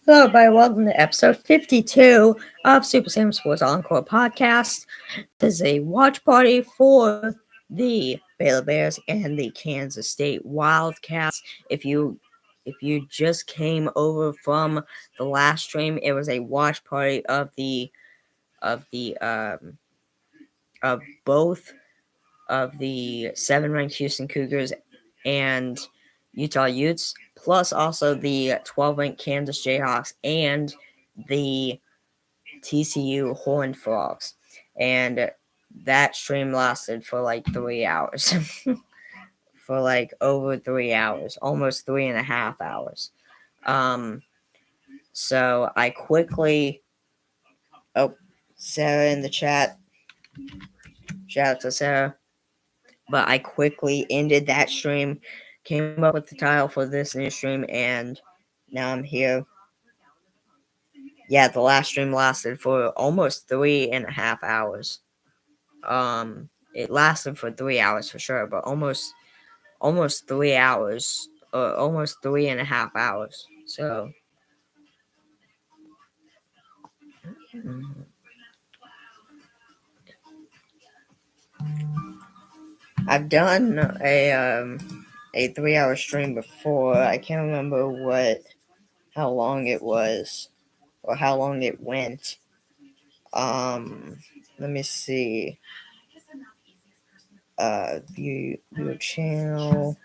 Hello, everybody. Welcome to episode 52 of Super Sam Sports Encore podcast. This is a watch party for the Baylor Bears and the Kansas State Wildcats. If you just came over from the last stream, it was a watch party of both of the 7 ranked Houston Cougars and Utah Utes, plus also the 12 ranked Kansas Jayhawks and the TCU Horned Frogs. And that stream lasted for like 3 hours. For like over 3 hours, almost 3.5 hours. So I quickly, Sarah in the chat, shout out to Sarah. But I quickly ended that stream, came up with the title for this new stream, and now I'm here. Yeah, the last stream lasted for almost 3.5 hours. It lasted for 3 hours for sure, but almost 3 hours, or almost 3.5 hours. So, I've done a 3 hour stream before. I can't remember how long it was or how long it went. Let me see. View channel.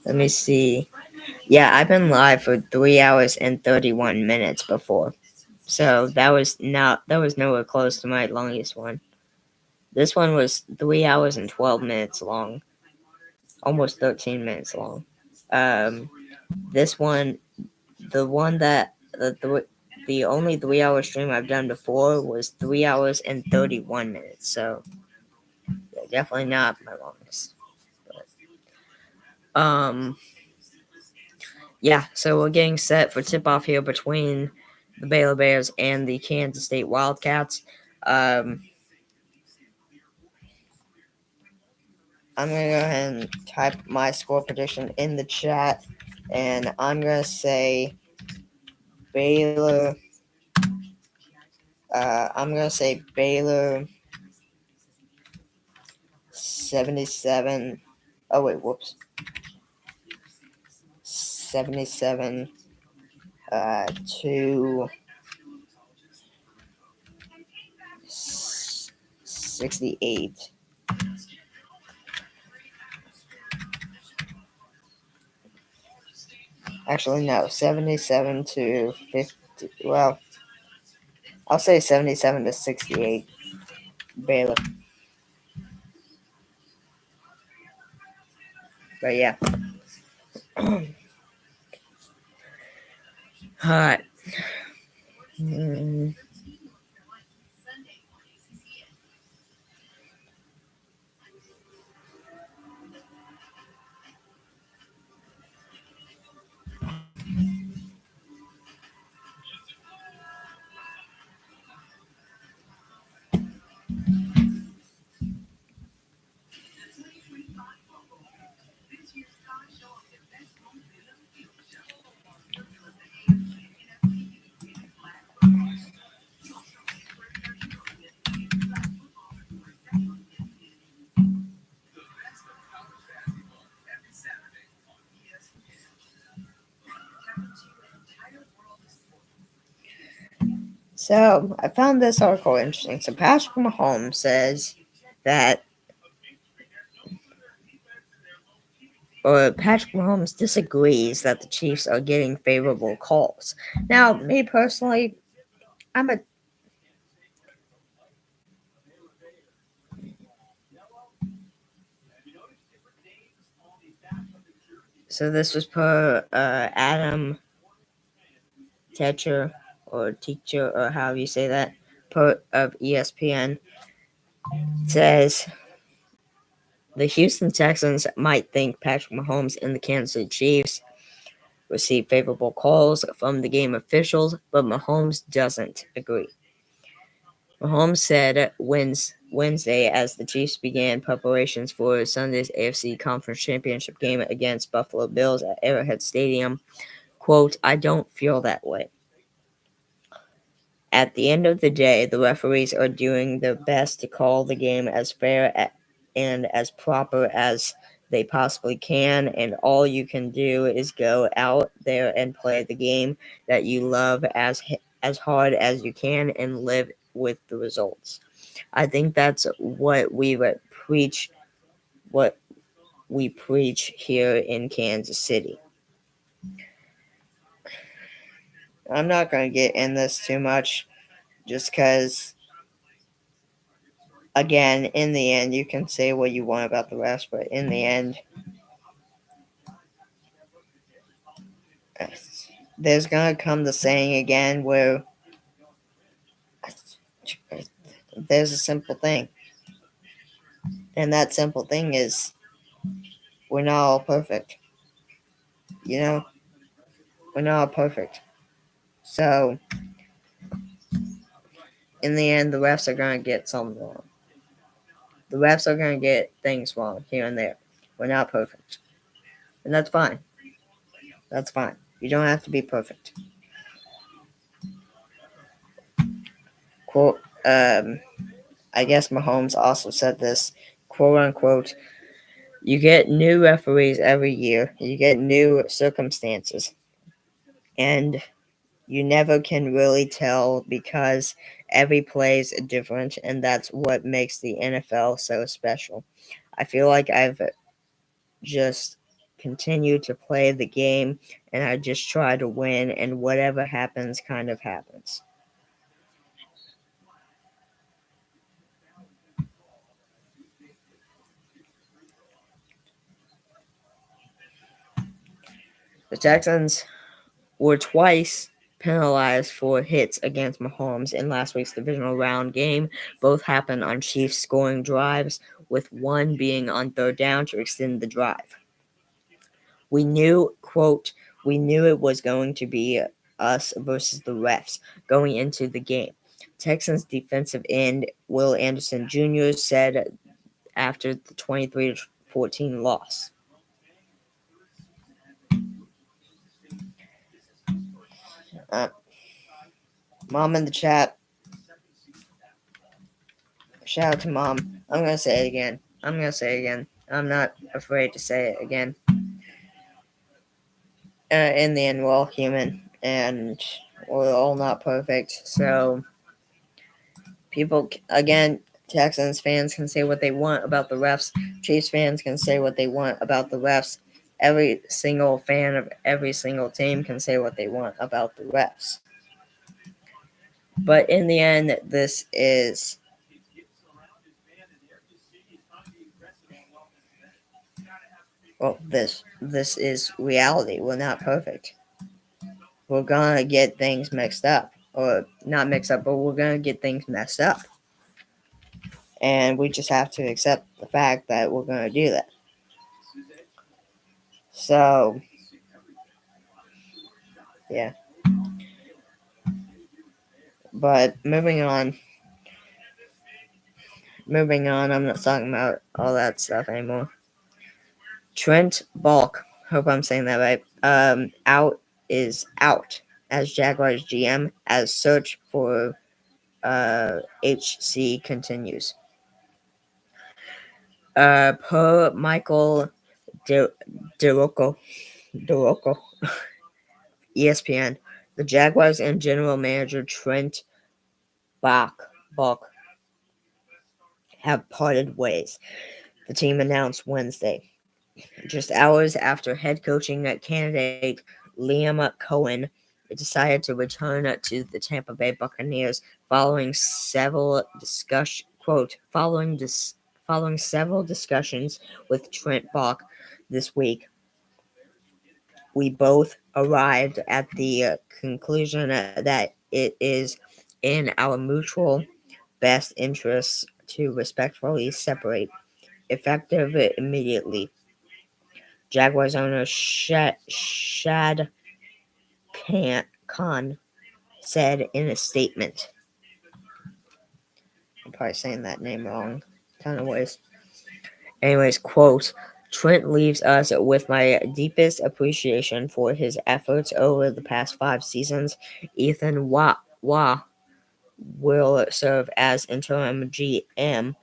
Let me see. Yeah, I've been live for 3 hours and 31 minutes before. So that was nowhere close to my longest one. This one was 3 hours and 12 minutes long. Almost 13 minutes long. This one, the only 3 hour stream I've done before was 3 hours and 31 minutes. So yeah, definitely not my longest. But, yeah, so we're getting set for tip off here between the Baylor Bears and the Kansas State Wildcats. I'm going to go ahead and type my score prediction in the chat, and I'm going to say Baylor. I'm going to say Baylor 77. Oh, wait, whoops. 77 to 68. Actually, no, 77 to 50. Well, I'll say 77 to 68. Baylor. But yeah. All right. So I found this article interesting. So Patrick Mahomes says that, or Patrick Mahomes disagrees that the Chiefs are getting favorable calls. Now, me personally, So this was per Adam Teacher or Teacher or however you say that, of ESPN, says the Houston Texans might think Patrick Mahomes and the Kansas City Chiefs received favorable calls from the game officials, but Mahomes doesn't agree. Mahomes said Wednesday as the Chiefs began preparations for Sunday's AFC Conference Championship game against Buffalo Bills at Arrowhead Stadium, quote, "I don't feel that way. At the end of the day, the referees are doing their best to call the game as fair and as proper as they possibly can, and all you can do is go out there and play the game that you love as hard as you can and live with the results. I think that's preach what we preach here in Kansas City." I'm not going to get in this too much just because, again, in the end, you can say what you want about the refs, but in the end, there's going to come the saying again where there's a simple thing. And that simple thing is we're not all perfect. You know, we're not all perfect. So, in the end, the refs are going to get something wrong. The refs are going to get things wrong here and there. We're not perfect. And that's fine. That's fine. You don't have to be perfect. Quote, I guess Mahomes also said this, quote unquote, "You get new referees every year. You get new circumstances. And you never can really tell because every play is different, and that's what makes the NFL so special. I feel like I've just continued to play the game, and I just try to win, and whatever happens kind of happens." The Texans were twice penalized for hits against Mahomes in last week's divisional round game. Both happened on Chiefs scoring drives, with one being on third down to extend the drive. We knew, quote, "we knew it was going to be us versus the refs going into the game," Texans defensive end Will Anderson Jr. said after the 23-14 loss. Mom in the chat. Shout out to Mom. I'm going to say it again. I'm not afraid to say it again. In the end, we're all human, and we're all not perfect. So, people, again, Texans fans can say what they want about the refs. Chiefs fans can say what they want about the refs. Every single fan of every single team can say what they want about the refs. But in the end, this is this is reality. We're not perfect. We're gonna get things mixed up, or not mixed up, but we're gonna get things messed up, and we just have to accept the fact that we're gonna do that. So, yeah. But moving on, I'm not talking about all that stuff anymore. Trent Balk, hope I'm saying that right, is out as Jaguars GM as search for HC continues. Per Michael DeRocco, ESPN, the Jaguars and general manager Trent Balk have parted ways, the team announced Wednesday, just hours after head coaching candidate Liam Cohen decided to return to the Tampa Bay Buccaneers following several discussions with Trent Balk this week. We both arrived at the conclusion that it is in our mutual best interests to respectfully separate, effective immediately. Jaguars owner Shad Khan said in a statement. I'm probably saying that name wrong a ton of ways. Anyways, quote, Trent leaves us with my deepest appreciation for his efforts over the past 5 seasons. Ethan Wah will serve as interim GM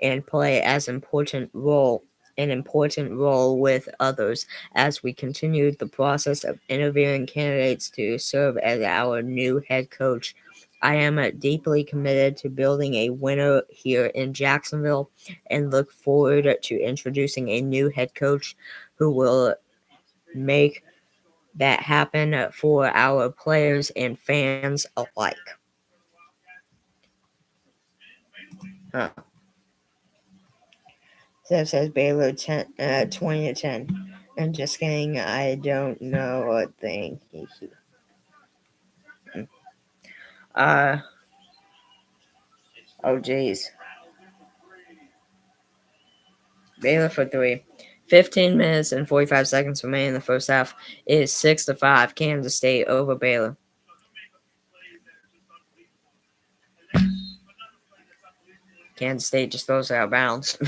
and play an important role with others as we continue the process of interviewing candidates to serve as our new head coach. I am deeply committed to building a winner here in Jacksonville and look forward to introducing a new head coach who will make that happen for our players and fans alike. Huh. So it says Baylor 20 to 10. I'm just kidding. I don't know a thing. uh, oh jeez. Baylor for 3. 15 minutes and 45 seconds remaining in the first half. It is 6-5. Kansas State over Baylor. Kansas State just throws it out of bounds.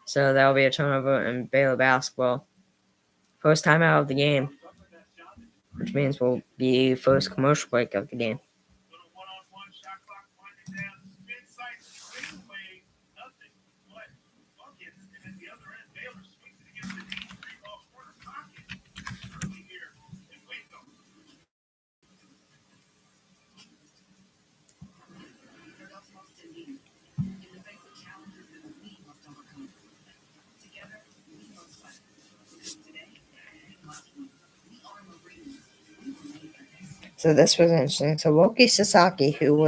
So that'll be a turnover in Baylor basketball. First time out of the game, which means we'll be first commercial break of the game. So this was interesting. So Roki Sasaki, who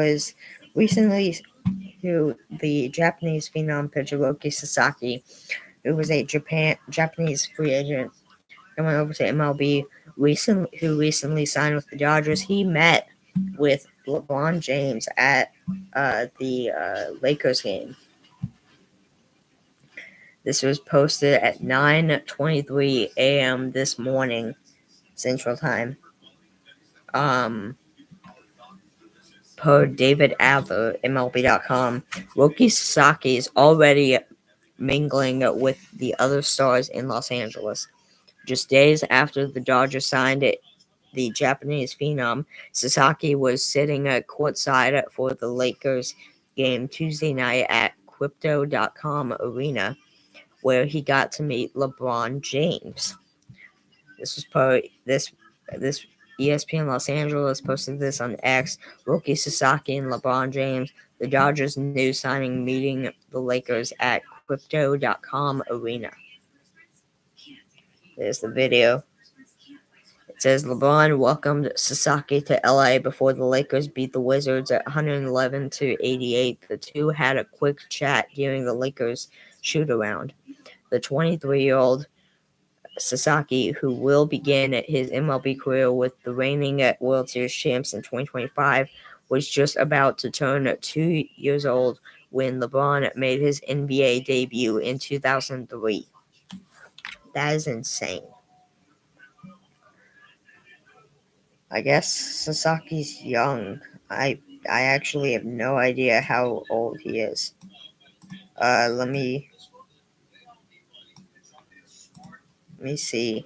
the Japanese phenom pitcher Roki Sasaki, who was a Japanese free agent and went over to MLB, who recently signed with the Dodgers. He met with LeBron James at the Lakers game. This was posted at 9:23 a.m. this morning, Central Time. Per David Adler, MLB.com, Roki Sasaki is already mingling with the other stars in Los Angeles. Just days after the Dodgers signed the Japanese phenom, Sasaki was sitting courtside for the Lakers game Tuesday night at Crypto.com Arena, where he got to meet LeBron James. This ESPN Los Angeles posted this on X. Roki Sasaki and LeBron James, the Dodgers' new signing, meeting the Lakers at Crypto.com Arena. There's the video. It says LeBron welcomed Sasaki to LA before the Lakers beat the Wizards at 111-88. The two had a quick chat during the Lakers shoot-around. The 23-year-old Sasaki, who will begin his MLB career with the reigning World Series champs in 2025, was just about to turn 2 years old when LeBron made his NBA debut in 2003. That is insane. I guess Sasaki's young. I actually have no idea how old he is. Let me see.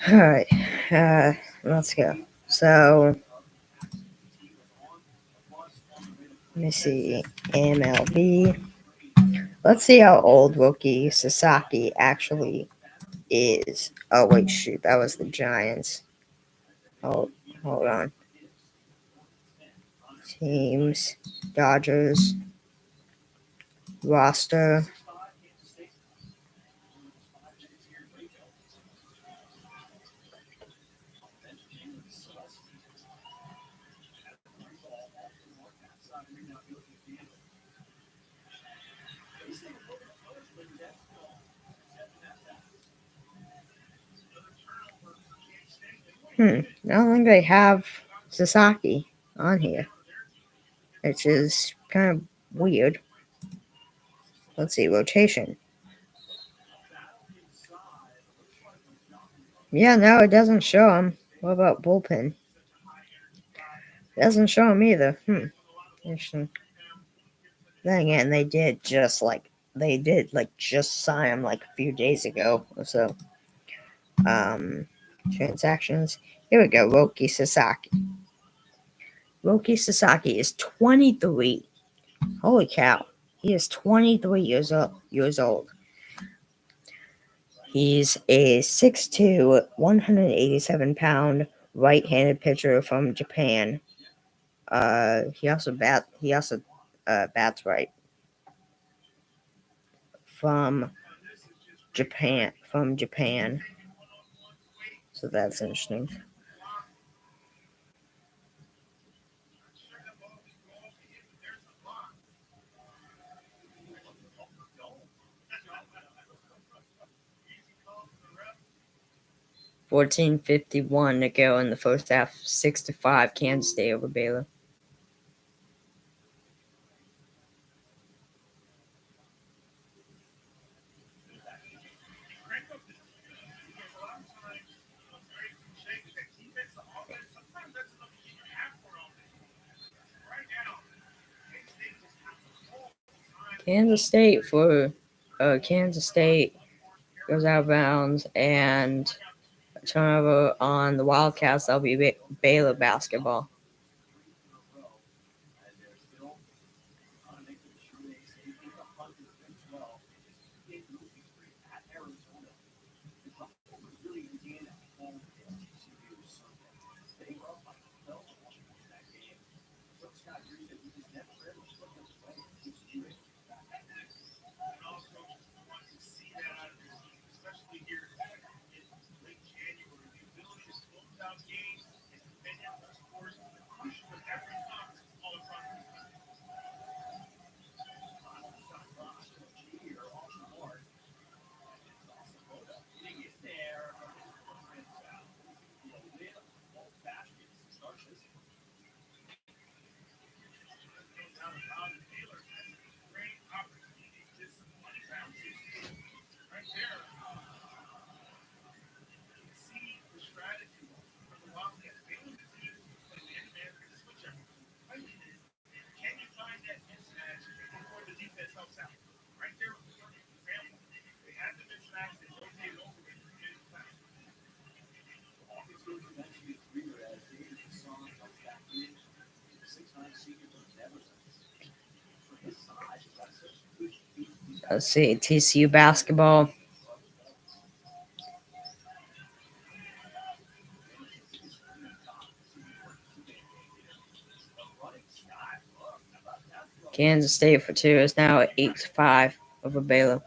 All right, let's go. So, let me see. MLB. Let's see how old Roki Sasaki actually is. Oh, wait, shoot. That was the Giants. Hold on. Teams, Dodgers, roster. I don't think they have Sasaki on here, which is kind of weird. Let's see, rotation. Yeah, no, it doesn't show him. What about bullpen? It doesn't show him either. Interesting. Then again, they did just sign him like a few days ago or so. Transactions. Here we go. Roki Sasaki. Roki Sasaki is 23. Holy cow. He is 23 years old. He's a 6'2", 187-pound right-handed pitcher from Japan. He also bats right. From Japan. So that's interesting. $14.51 to go in the first half. 6-5 Kansas State over Baylor. Kansas State goes out of bounds, and a turnover on the Wildcats. That'll be Baylor basketball. Let's see, TCU basketball. Kansas State for 2 is now at 8-5 over Baylor.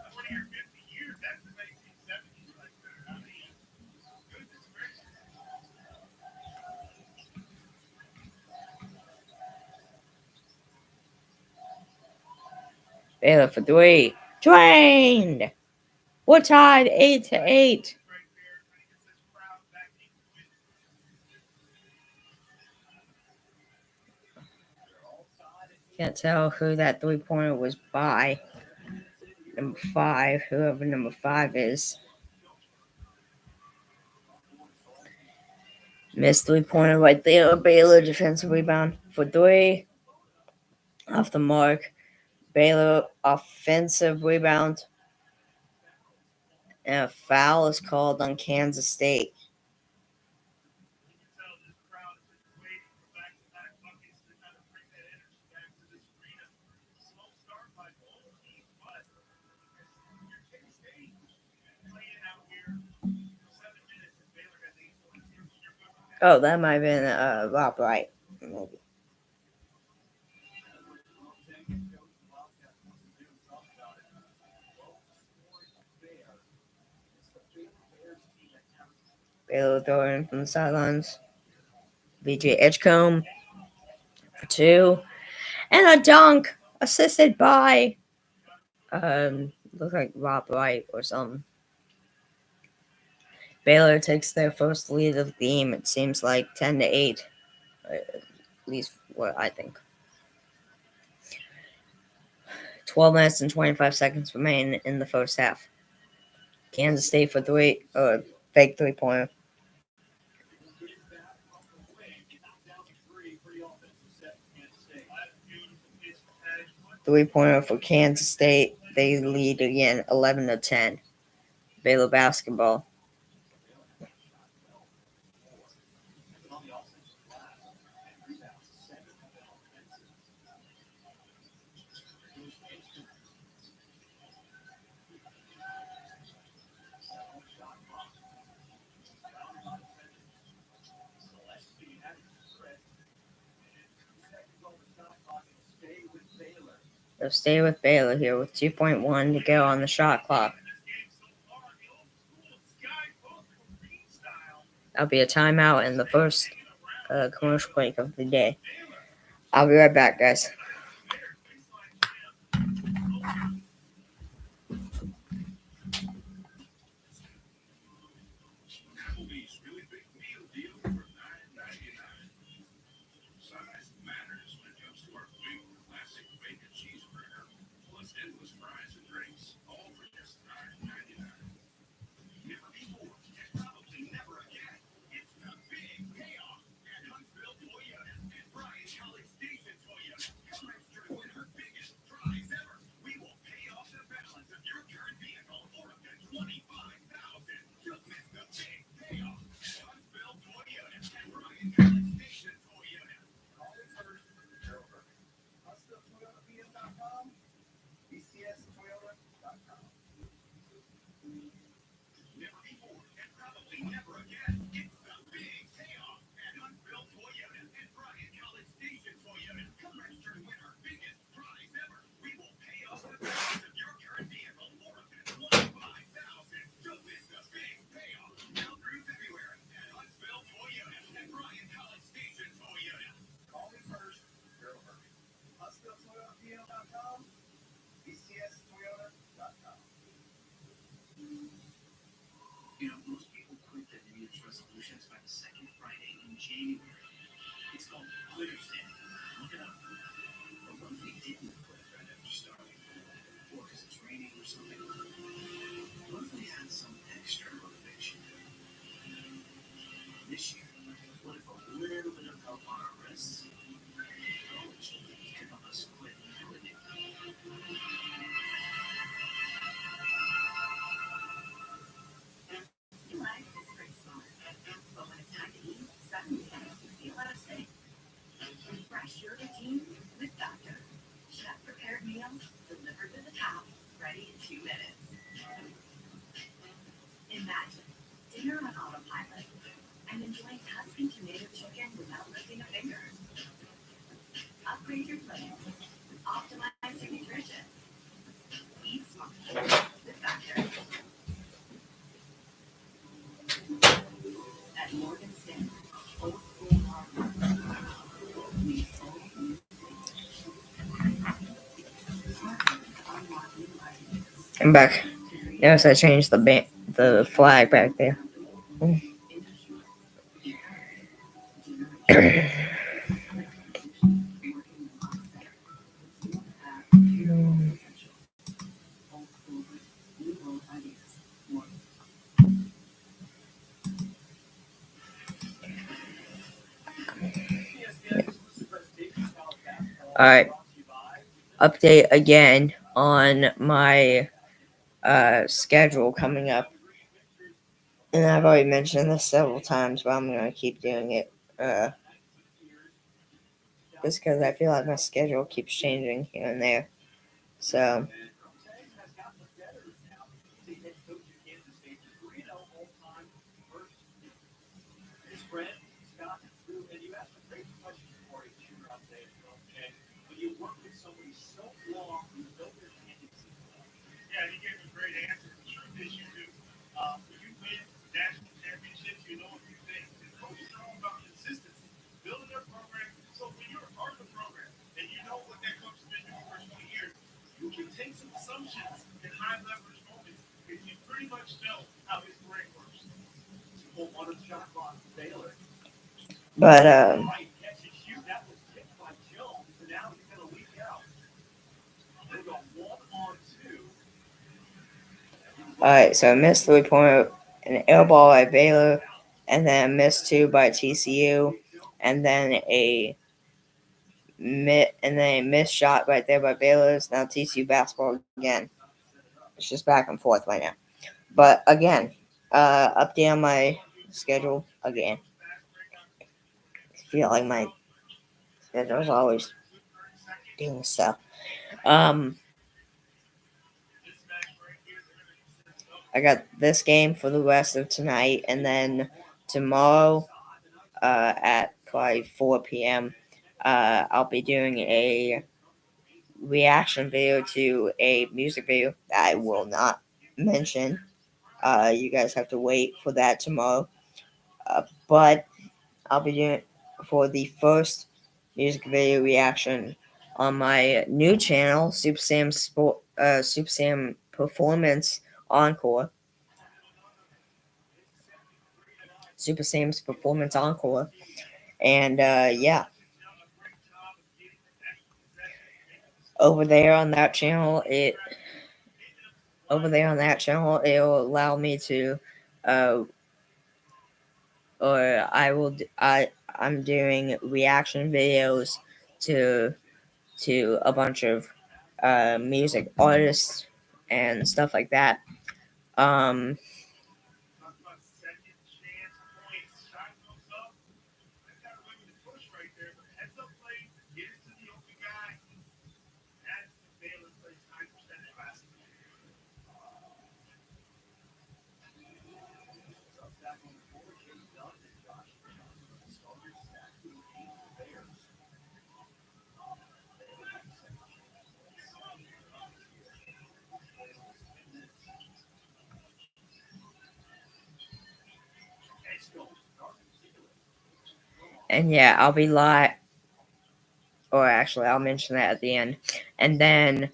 Baylor for 3. Drained! We're tied 8-8. Can't tell who that 3-pointer was by. Number 5, whoever number 5 is. Missed 3-pointer right there. Baylor defensive rebound for 3. Off the mark. Baylor offensive rebound. And a foul is called on Kansas State. Oh, that might have been Rob Wright. Maybe. Baylor throwing from the sidelines. VJ Edgecombe for 2. And a dunk assisted by looks like Rob Wright or something. Baylor takes their first lead of the game. It seems like 10-8, at least what I think. 12 minutes and 25 seconds remain in the first half. Kansas State for 3, fake 3-pointer. Three-pointer for Kansas State. They lead again, 11-10. Baylor basketball. They'll stay with Baylor here with 2.1 to go on the shot clock. That'll be a timeout in the first commercial break of the day. I'll be right back, guys. I'm back. Notice I changed the flag back there. Alright. Update again on my schedule coming up. And I've already mentioned this several times, but I'm going to keep doing it. Just because I feel like my schedule keeps changing here and there. So, But all right, so I missed 3-pointer, an air ball by Baylor, and then a missed two by TCU, and then a missed shot right there by Baylor. It's now TCU basketball again. It's just back and forth right now. But again, update on my schedule again. I feel like my schedule is always doing stuff. I got this game for the rest of tonight, and then tomorrow at probably 4 p.m. I'll be doing a reaction video to a music video that I will not mention. You guys have to wait for that tomorrow. But I'll be doing it for the first music video reaction on my new channel, Super Sam Performance Encore. Super Sam's Performance Encore. And yeah. Over there on that channel, it'll allow me to I'm doing reaction videos to a bunch of music artists and stuff like that. And yeah, I'll be live, or actually, I'll mention that at the end. And then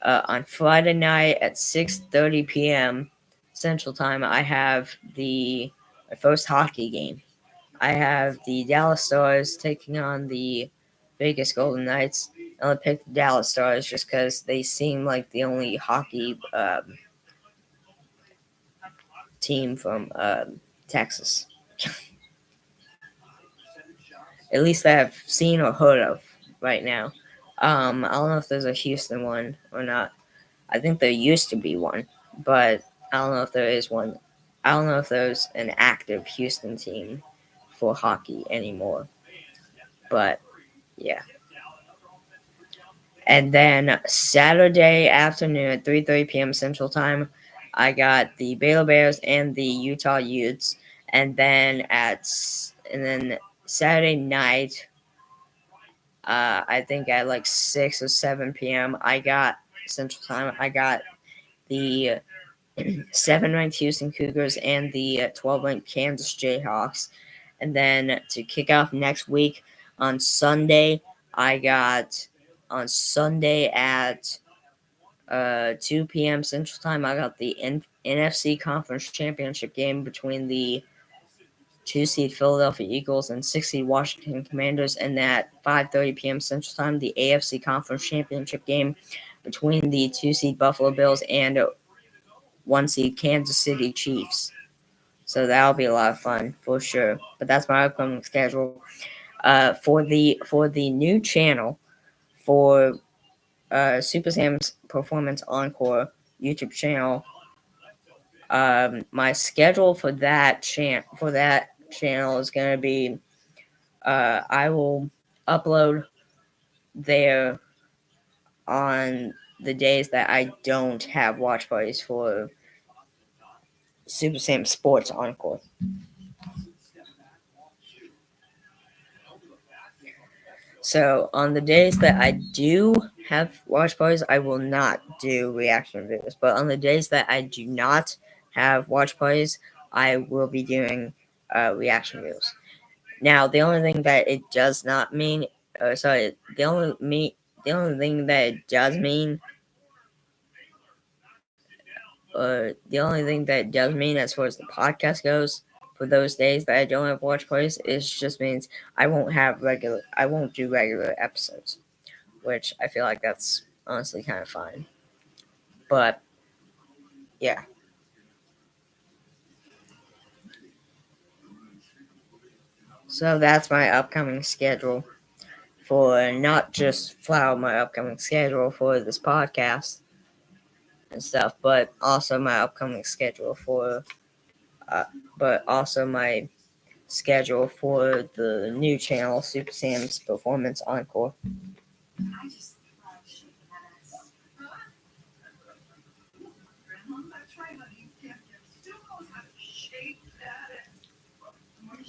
on Friday night at 6:30 p.m. Central Time, I have my first hockey game. I have the Dallas Stars taking on the Vegas Golden Knights. I only picked the Dallas Stars just because they seem like the only hockey team from Texas. At least that I've seen or heard of right now. I don't know if there's a Houston one or not. I think there used to be one, but I don't know if there is one. I don't know if there's an active Houston team for hockey anymore. But yeah. And then Saturday afternoon at 3:30 p.m. Central Time, I got the Baylor Bears and the Utah Utes. And then Saturday night, I think at like 6 or 7 p.m. I got Central Time. I got the 7-ranked Houston Cougars and the 12-ranked Kansas Jayhawks. And then to kick off next week on Sunday, at 2 p.m. Central Time, I got the NFC Conference Championship game between the 2-seed Philadelphia Eagles and 6-seed Washington Commanders, and at 5:30 p.m. Central Time, the AFC Conference Championship game between the 2-seed Buffalo Bills and 1-seed Kansas City Chiefs. So that'll be a lot of fun for sure. But that's my upcoming schedule. For the new channel, for Super Sam's Performance Encore YouTube channel, my schedule for that channel is gonna be, I will upload there on the days that I don't have watch parties for Super Sam Sports Encore. So on the days that I do have watch parties, I will not do reaction videos. But on the days that I do not have watch parties, I will be doing reaction videos. Now, the only thing that it does not mean, the only thing that it does mean The only thing that does mean as far as the podcast goes for those days that I don't have watch parties is just means I won't do regular episodes, which I feel like that's honestly kind of fine. But yeah. So that's my upcoming schedule for not just my upcoming schedule for this podcast and stuff, but also my upcoming schedule but also my schedule for the new channel, Super Sam's Performance Encore.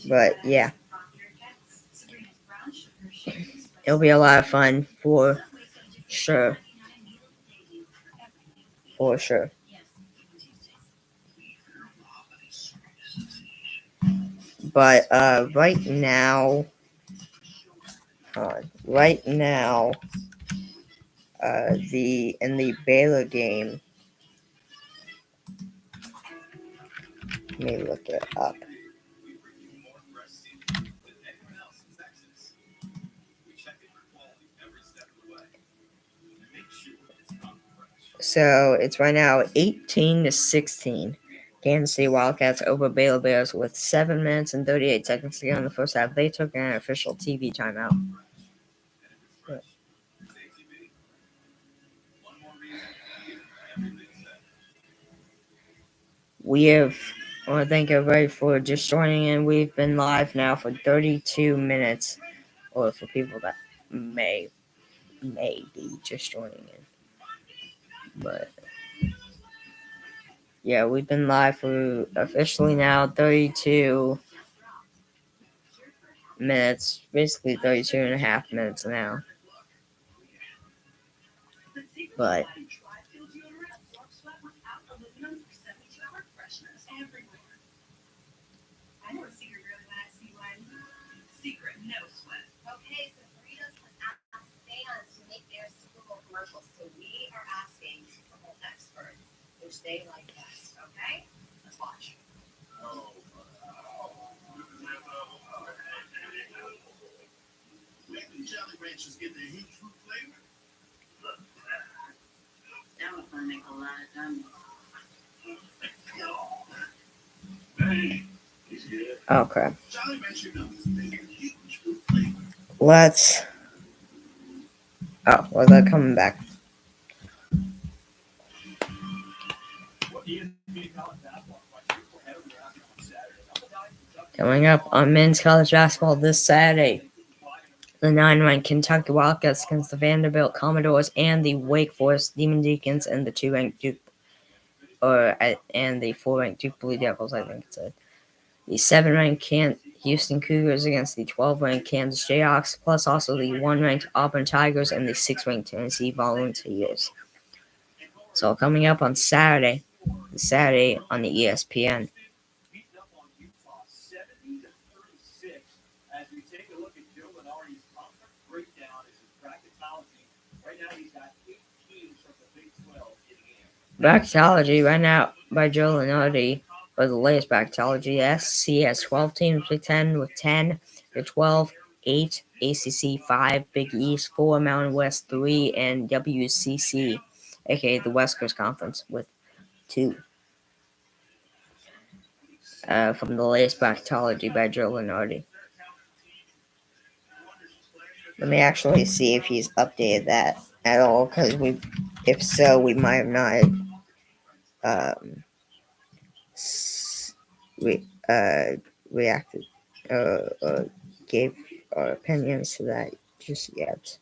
But yeah, it'll be a lot of fun for sure. For sure. But right now, the Baylor game, let me look it up. So it's right now 18-16. Kansas City Wildcats over Baylor Bears with 7 minutes and 38 seconds to go in the first half. They took an official TV timeout. I want to thank everybody for just joining in. We've been live now for 32 minutes, or for people that may be just joining in. But yeah, we've been live for officially now 32 minutes, basically 32 and a half minutes now. But okay. Let's. Oh, well, they're coming back. Coming up on men's college basketball this Saturday, the 9-ranked Kentucky Wildcats against the Vanderbilt Commodores and the Wake Forest Demon Deacons and the 2-ranked Duke, and the 4-ranked Duke Blue Devils, I think it said. The 7-ranked Houston Cougars against the 12-ranked Kansas Jayhawks, plus also the 1-ranked Auburn Tigers and the 6-ranked Tennessee Volunteers. So coming up on Saturday on the ESPN. Bracketology right now by Joe Lenardi, or the latest bracketology. SC has 12 teams, Big 10 with 10, Big 12, 8, ACC 5, Big East 4, Mountain West 3, and WCC, aka the West Coast Conference, with 2. From the latest bracketology by Joe Lenardi. Let me actually see if he's updated that at all, because if so, we might have not reacted gave our opinions to that just yet.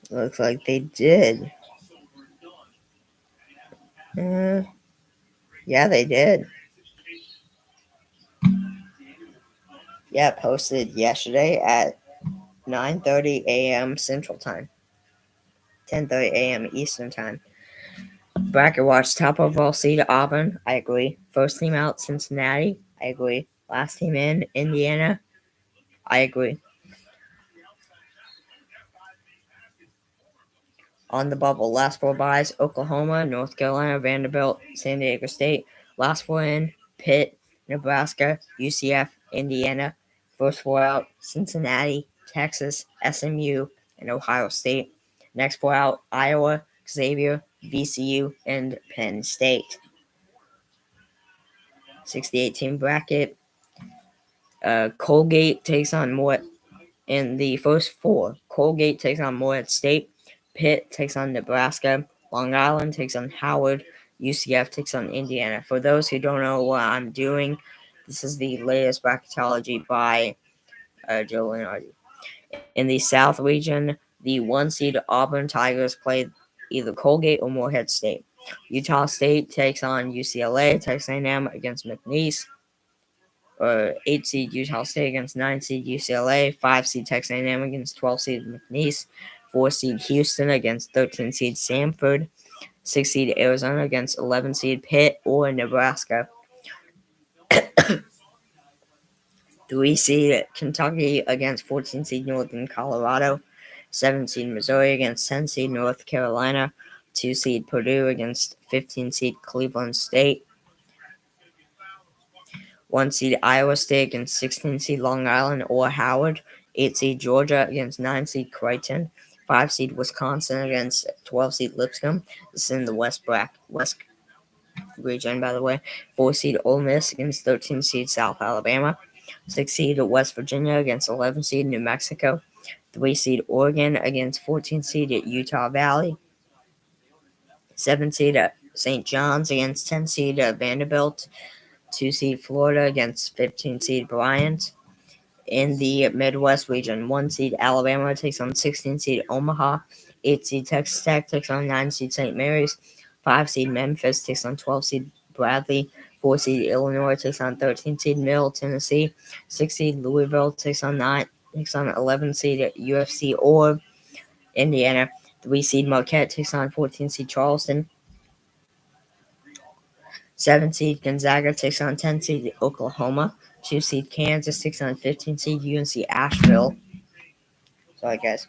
Looks like they did. Yeah, they did. Yeah, posted yesterday at 9:30 a.m. Central Time, 10:30 a.m. Eastern Time. Bracket watch: top overall seed Auburn. I agree. First team out Cincinnati. I agree. Last team in Indiana. I agree. On the bubble, last four byes: Oklahoma, North Carolina, Vanderbilt, San Diego State. Last four in: Pitt, Nebraska, UCF, Indiana. First four out: Cincinnati, Texas, SMU, and Ohio State. Next four out: Iowa, Xavier, VCU, and Penn State. 68 team bracket. Colgate takes on Morehead in the first four. Colgate takes on Morehead State. Pitt takes on Nebraska. Long Island takes on Howard. UCF takes on Indiana. For those who don't know what I'm doing, this is the latest bracketology by Joe Leonardi. In the South region, the one seed Auburn Tigers play either Colgate or Morehead State. Utah State takes on UCLA. Texas A&M against McNeese. 8 seed Utah State against 9 seed UCLA, 5 seed Texas A&M against 12 seed McNeese, 4 seed Houston against 13 seed Samford, 6 seed Arizona against 11 seed Pitt or Nebraska, 3 seed Kentucky against 14 seed Northern Colorado, 7 seed Missouri against 10 seed North Carolina, 2 seed Purdue against 15 seed Cleveland State, 1 seed Iowa State against 16 seed Long Island or Howard, 8 seed Georgia against 9 seed Creighton, 5 seed Wisconsin against 12 seed Lipscomb. This is in the West region, by the way. 4 seed Ole Miss against 13 seed South Alabama, 6 seed West Virginia against 11 seed New Mexico, 3 seed Oregon against 14 seed Utah Valley, 7 seed St. John's against 10 seed Vanderbilt, 2 seed Florida against 15 seed Bryant. In the Midwest region, 1 seed Alabama takes on 16 seed Omaha, 8 seed Texas Tech takes on 9 seed St. Mary's, 5 seed Memphis takes on 12 seed Bradley, 4 seed Illinois takes on 13 seed Middle Tennessee, 6 seed Louisville takes on 11 seed UFC or Indiana, 3 seed Marquette takes on 14 seed Charleston, 7 seed Gonzaga takes on 10 seed Oklahoma, 2 seed Kansas takes on 15 seed UNC Asheville. Sorry, guys.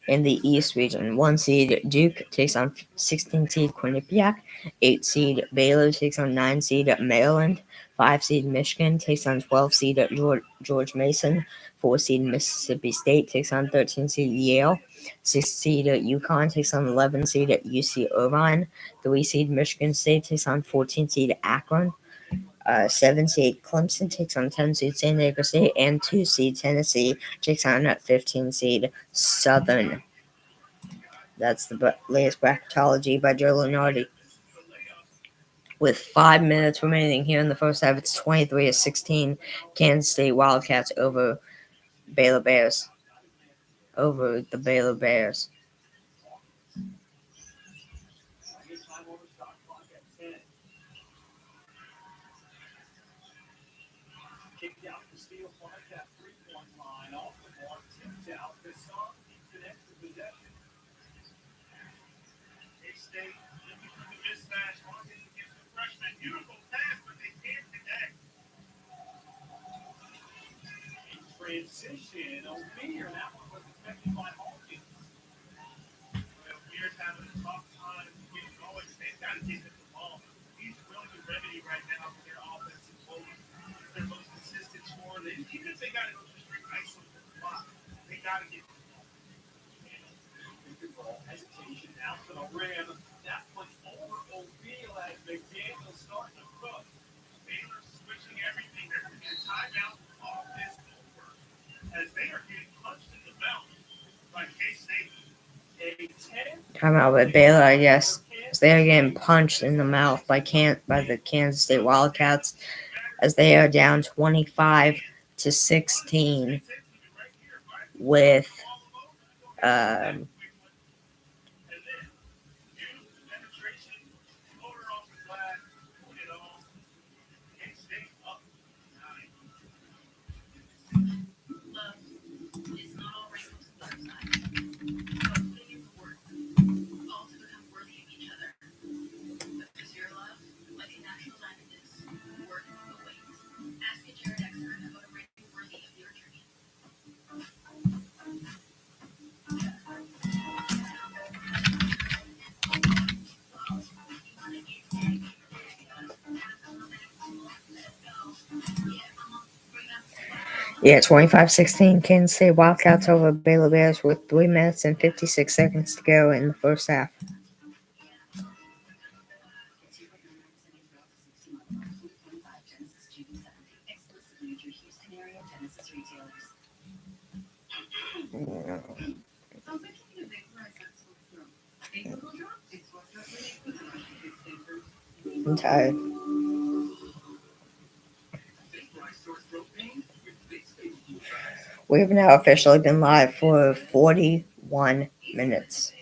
In the East region, 1 seed Duke takes on 16 seed Quinnipiac, 8 seed Baylor takes on 9 seed Maryland, 5 seed Michigan takes on 12 seed George Mason, 4 seed Mississippi State takes on 13 seed Yale, 6 seed UConn takes on 11 seed UC Irvine, 3 seed Michigan State takes on 14 seed Akron, 7 seed Clemson takes on 10 seed San Diego State, and 2 seed Tennessee takes on 15 seed Southern. That's the latest bracketology by Joe Lunardi. With 5 minutes remaining here in the first half, it's 23-16. Kansas State Wildcats over Baylor Bears. Over the Baylor Bears. Transition over here. That one was affected by Hawkins. Well, Bears having a tough time getting going. They've got to get him the ball. He's really the remedy right now for their offensive loading. It's their most consistent scorer. Even if they got to go to straight ice on the block, they got to get the ball. And hesitation out to the rim. That one's over O'Neal as McDaniel's starting to cook. Baylor switching everything. They're going to get a timeout off this over. As they are getting punched in the mouth by K-State. Timeout by Baylor, I guess. As they are getting punched in the mouth by the Kansas State Wildcats, as they are down 25-16 with Yeah, 25-16, Kansas State Wildcats over Baylor Bears with 3 minutes and 56 seconds to go in the first half. I'm tired. We've now officially been live for 41 minutes.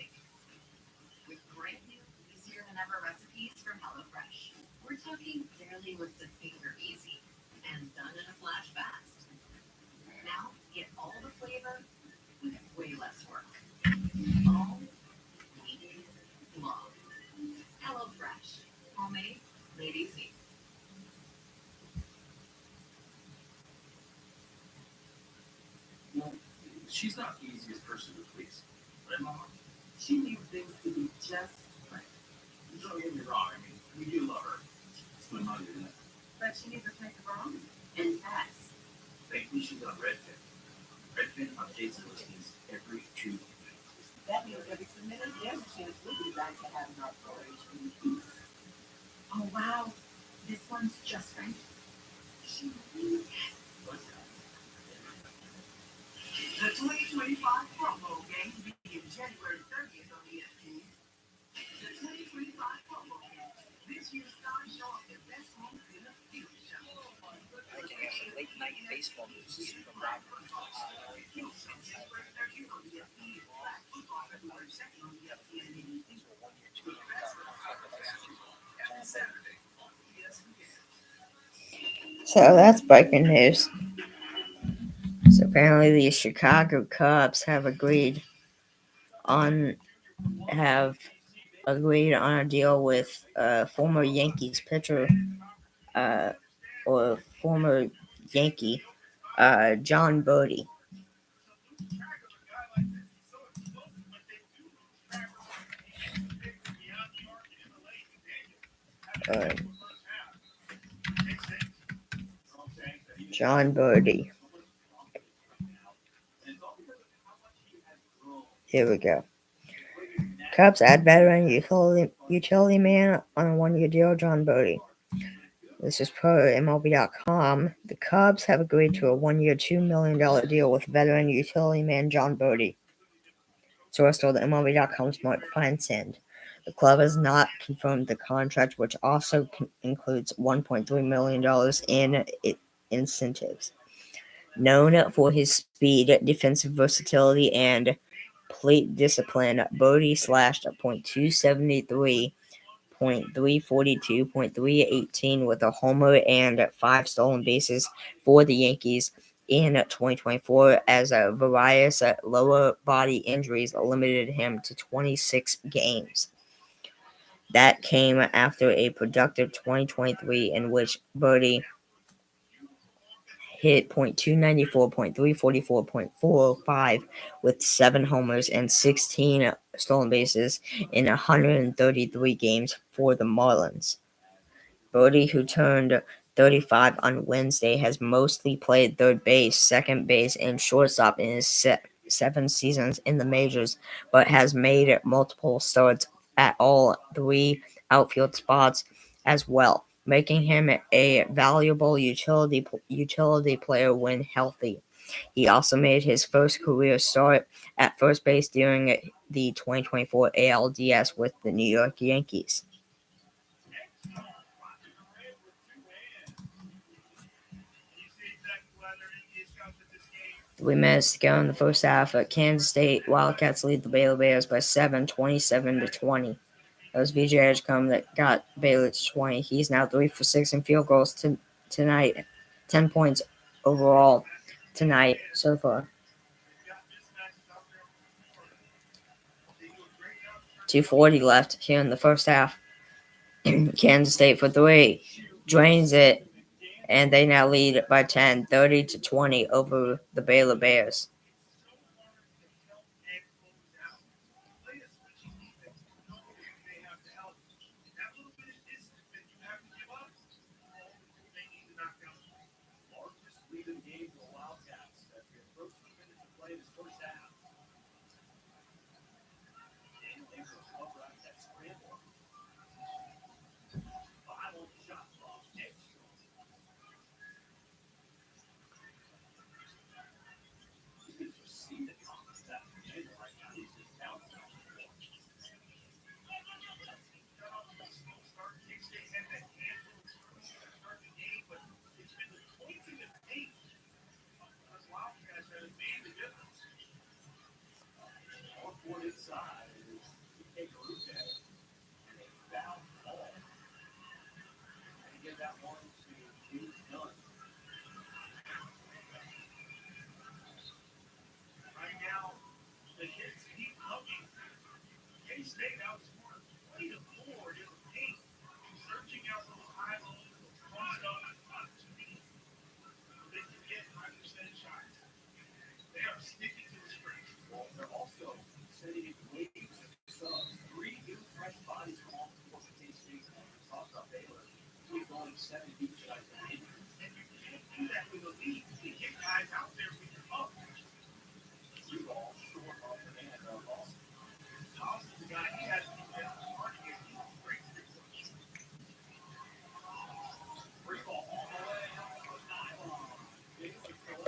She's not the easiest person to please. Right, Mama? She needs things to be just right. Don't get me wrong. I mean, we do love her. It's my mother, isn't it? But she needs a place of her own. And us. Thankfully, she's on Redfin. Redfin updates and listings every 2 minutes. That means every 2 minutes, there's a chance we'll be back to having our storage in peace. Oh, wow. This one's just right. She really has. What's that? The 2025 promo game begins January 30th on ESPN. The 2025 promo game. This year's stars show off their best moments in a field show. They can have some late night baseball news from Rob. Field show January 30th on ESPN. Black football February 2nd on ESPN and ABC. These were 1 year, 2 year Every Saturday on ESPN. So that's breaking news. So apparently the Chicago Cubs have agreed on a deal with former Yankees pitcher or former Yankee John Bodie. John Bodie. Here we go. Cubs add veteran utility man on a 1 year deal, John Bodie. This is per MLB.com. The Cubs have agreed to a 1 year, $2 million deal with veteran utility man John Bodie. Source told MLB.com's Mark Feinsand. The club has not confirmed the contract, which also includes $1.3 million in incentives. Known for his speed, defensive versatility, and plate discipline, Bodie slashed a .273, .342, .318 with a homer and 5 stolen bases for the Yankees in 2024 as various lower body injuries limited him to 26 games. That came after a productive 2023 in which Bodie hit .294, .344, .405 with 7 homers and 16 stolen bases in 133 games for the Marlins. Bodie, who turned 35 on Wednesday, has mostly played third base, second base, and shortstop in his 7 seasons in the majors, but has made multiple starts at all 3 outfield spots as well, making him a valuable utility player when healthy. He also made his first career start at first base during the 2024 ALDS with the New York Yankees. 3 minutes to go in the first half. Kansas State Wildcats lead the Baylor Bears by 7, 27-20. That was VJ Edgecombe that got Baylor to 20. He's now 3 for 6 in field goals tonight. 10 points overall tonight so far. 2:40 left here in the first half. Kansas State for 3 drains it, and they now lead by 10, 30-20 over the Baylor Bears.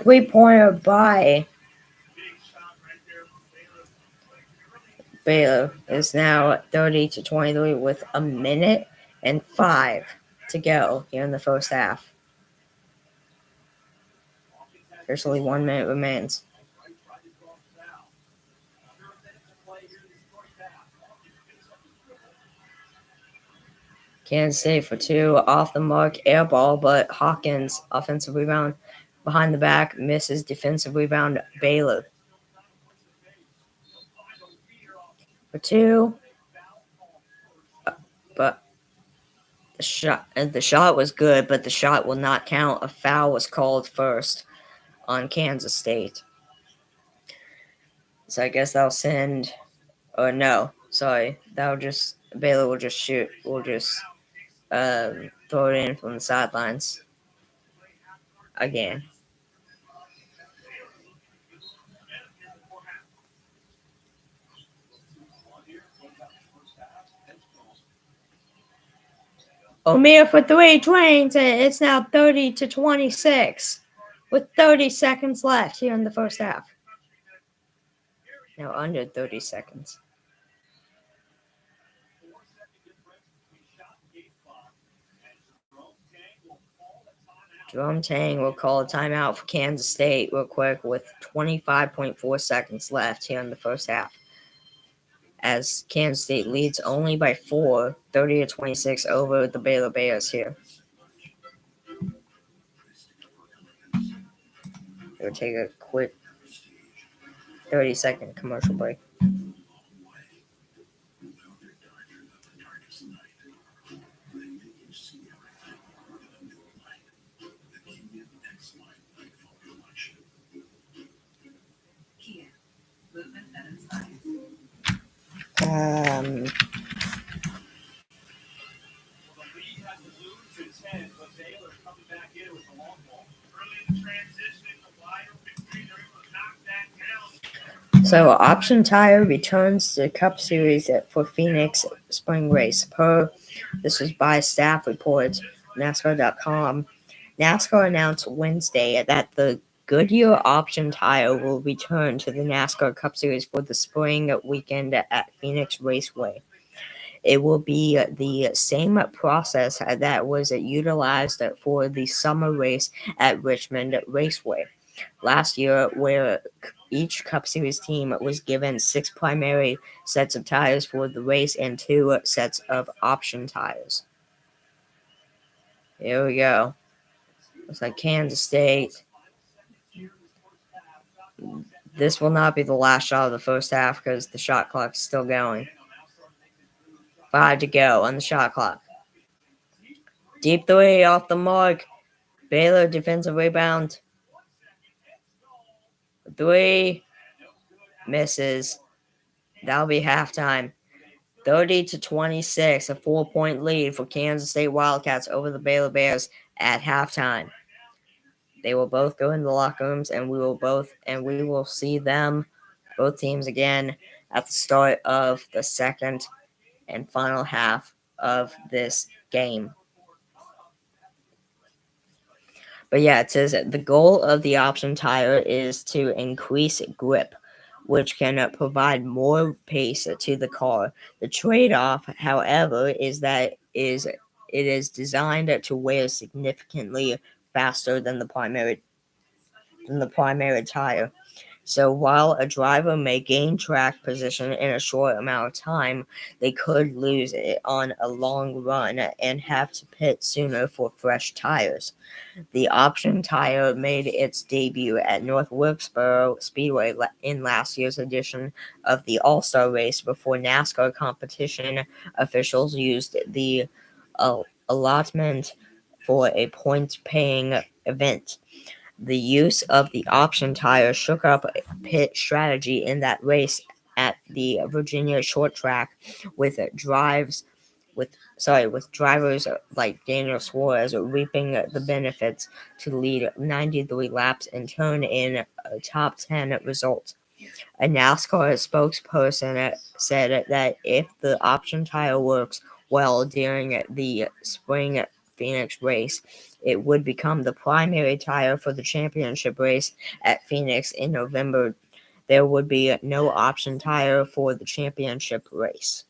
3-pointer by Big shot right there from Baylor. Baylor is now 30-23 with a minute and 5 to go here in the first half. Officially 1 minute remains. Kansas State for 2, off the mark, air ball, but Hawkins, offensive rebound, behind the back, misses, defensive rebound, Baylor. For 2, but the shot was good, but the shot will not count. A foul was called first on Kansas State. So I guess that'll send, or no, sorry, Baylor will just shoot, will just throw it in from the sidelines again. O'Meara for 3, drains it. It's now 30-26 with 30 seconds left here in the first half. Now under 30 seconds. Jerome Tang will call a timeout for Kansas State real quick with 25.4 seconds left here in the first half, as Kansas State leads only by 4, 30-26 over the Baylor Bears here. We'll take a quick 30-second commercial break. So, Option Tire returns to Cup Series for Phoenix Spring Race. This was by staff reports, NASCAR.com. NASCAR announced Wednesday that the Goodyear Option Tire will return to the NASCAR Cup Series for the spring weekend at Phoenix Raceway. It will be the same process that was utilized for the summer race at Richmond Raceway last year, where each Cup Series team was given 6 primary sets of tires for the race and 2 sets of option tires. Here we go. Looks like Kansas State. This will not be the last shot of the first half because the shot clock is still going. 5 to go on the shot clock. Deep 3 off the mark. Baylor defensive rebound. 3 misses. That'll be halftime. 30-26, a 4-point lead for Kansas State Wildcats over the Baylor Bears at halftime. They will both go into the locker rooms, and we will see them, both teams, again at the start of the second and final half of this game. But yeah, it says the goal of the option tire is to increase grip, which can provide more pace to the car. The trade-off, however, is that it is designed to wear significantly faster than the primary tire. So while a driver may gain track position in a short amount of time, they could lose it on a long run and have to pit sooner for fresh tires. The option tire made its debut at North Wilkesboro Speedway in last year's edition of the All-Star Race before NASCAR competition officials used the allotment for a point-paying event. The use of the option tire shook up pit strategy in that race at the Virginia short track with drivers like Daniel Suarez reaping the benefits to lead 93 laps and turn in a top 10 result. A NASCAR spokesperson said that if the option tire works well during the spring Phoenix race. It would become the primary tire for the championship race at Phoenix in November. There would be no option tire for the championship race.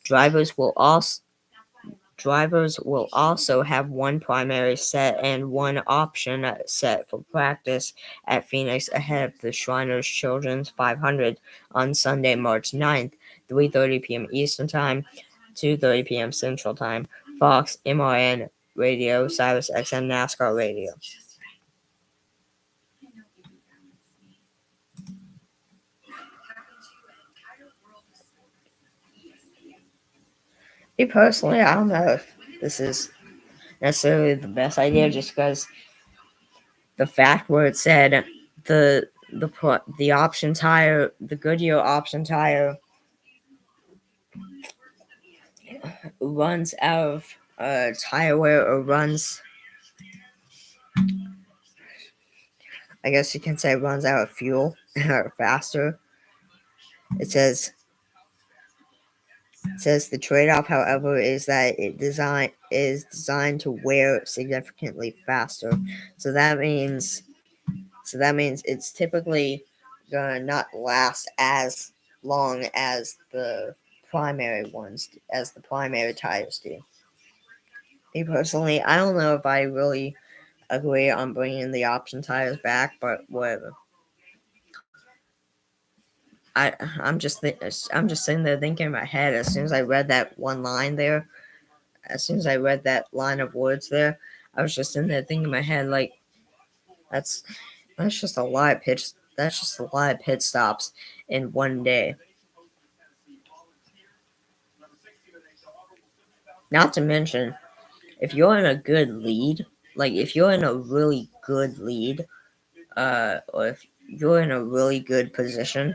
Drivers will also have one primary set and one option set for practice at Phoenix ahead of the Shriners Children's 500 on Sunday, March 9th, 3:30 p.m. Eastern Time, 2:30 p.m. Central Time. Fox, MRN Radio, Cyrus XM NASCAR Radio. Me personally, I don't know if this is necessarily the best idea, just because the fact where it said the option tire, the Goodyear option tire, runs out of tire wear, or runs, I guess you can say, runs out of fuel or faster. It says the trade-off, however, is that it is designed to wear significantly faster. So that means it's typically gonna not last as long as the primary tires do. Me personally, I don't know if I really agree on bringing the option tires back, but whatever. I'm just sitting there thinking in my head, as soon as I read that one line there, as soon as I read that line of words there, I was just in there thinking in my head, like, that's just a lot of pit stops in one day. Not to mention, if you're in a good lead, like if you're in a really good lead, or if you're in a really good position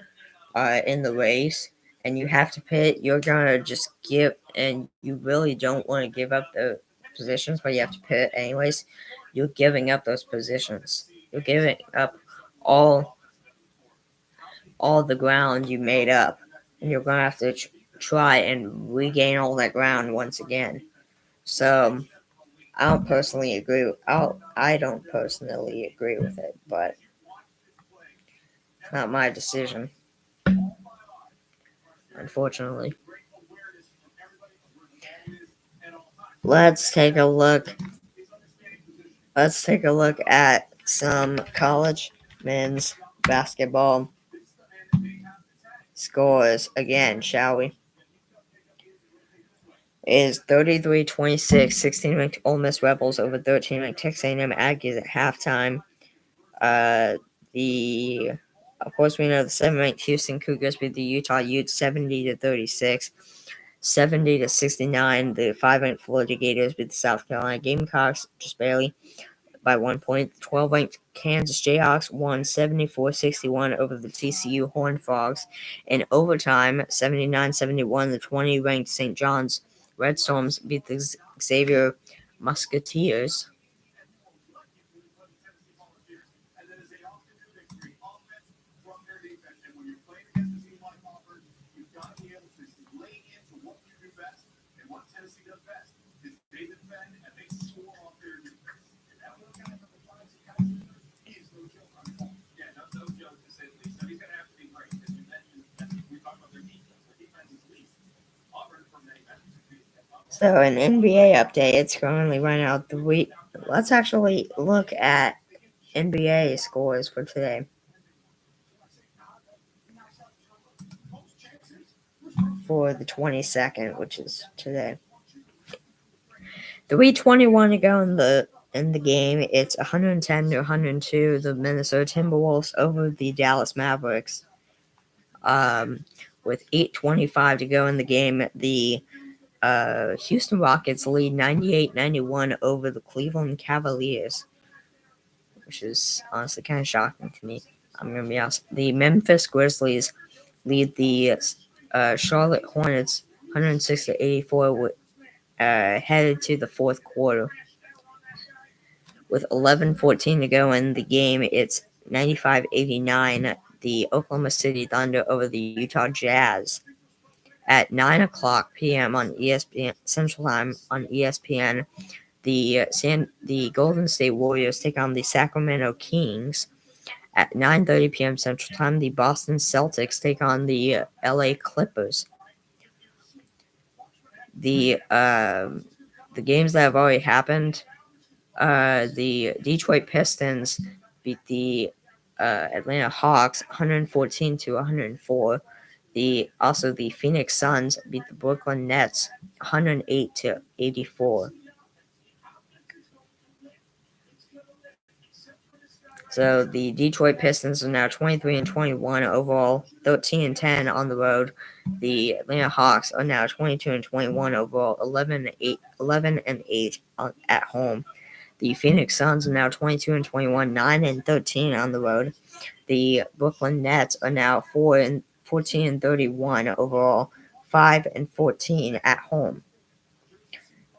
in the race, and you have to pit, you're gonna just and you really don't want to give up the positions, but you have to pit anyways. You're giving up those positions. You're giving up all the ground you made up, and you're gonna have to try and regain all that ground once again. So I don't personally agree with it, but it's not my decision, unfortunately. Let's take a look at some college men's basketball scores again, shall we? It is 33-26, 16-ranked Ole Miss Rebels over 13-ranked Texas A&M Aggies at halftime. Of course, we know the 7-ranked Houston Cougars beat the Utah Utes 70-36, 70-69. The 5-ranked Florida Gators beat the South Carolina Gamecocks just barely by 1 point. The 12-ranked Kansas Jayhawks won 74-61 over the TCU Horned Frogs. In overtime, 79-71, the 20-ranked St. John's Red Storms beat the Xavier Musketeers. So an NBA update, it's currently running out the week. Let's actually look at NBA scores for today. For the 22nd, which is today. 3:21 to go in the game. It's 110-102. The Minnesota Timberwolves over the Dallas Mavericks. With 8:25 to go in the game, the Houston Rockets lead 98-91 over the Cleveland Cavaliers, which is honestly kind of shocking to me. I'm going to be honest. The Memphis Grizzlies lead the Charlotte Hornets 106-84 headed to the fourth quarter. With 11:14 to go in the game, it's 95-89. The Oklahoma City Thunder over the Utah Jazz. At 9 o'clock p.m. on ESPN Central Time on ESPN, The Golden State Warriors take on the Sacramento Kings at 9:30 p.m. Central Time. The Boston Celtics take on the LA Clippers. The games that have already happened. The Detroit Pistons beat the Atlanta Hawks 114 to 104. The Phoenix Suns beat the Brooklyn Nets 108 to 84. So the Detroit Pistons are now 23 and 21 overall, 13 and 10 on the road. The Atlanta Hawks are now 22 and 21 overall, 11 and 8 at home. The Phoenix Suns are now 22 and 21, 9 and 13 on the road. The Brooklyn Nets are now 14 and 31 overall, 5 and 14 at home.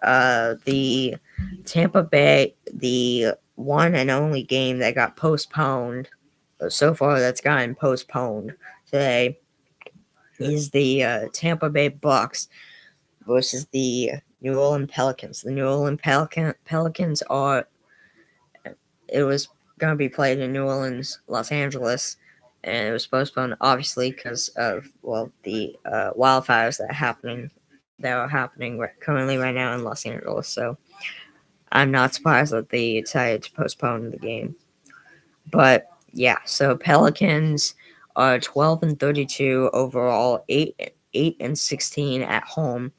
The Tampa Bay, the one and only game that got postponed so far that's gotten postponed today is the Tampa Bay Bucks versus the New Orleans Pelicans. The New Orleans Pelicans are. It was going to be played in New Orleans, Los Angeles, and it was postponed obviously because of the wildfires that are happening currently right now in Los Angeles. So I'm not surprised that they decided to postpone the game. But yeah, so Pelicans are 12 and 32 overall, 8 and 16 at home.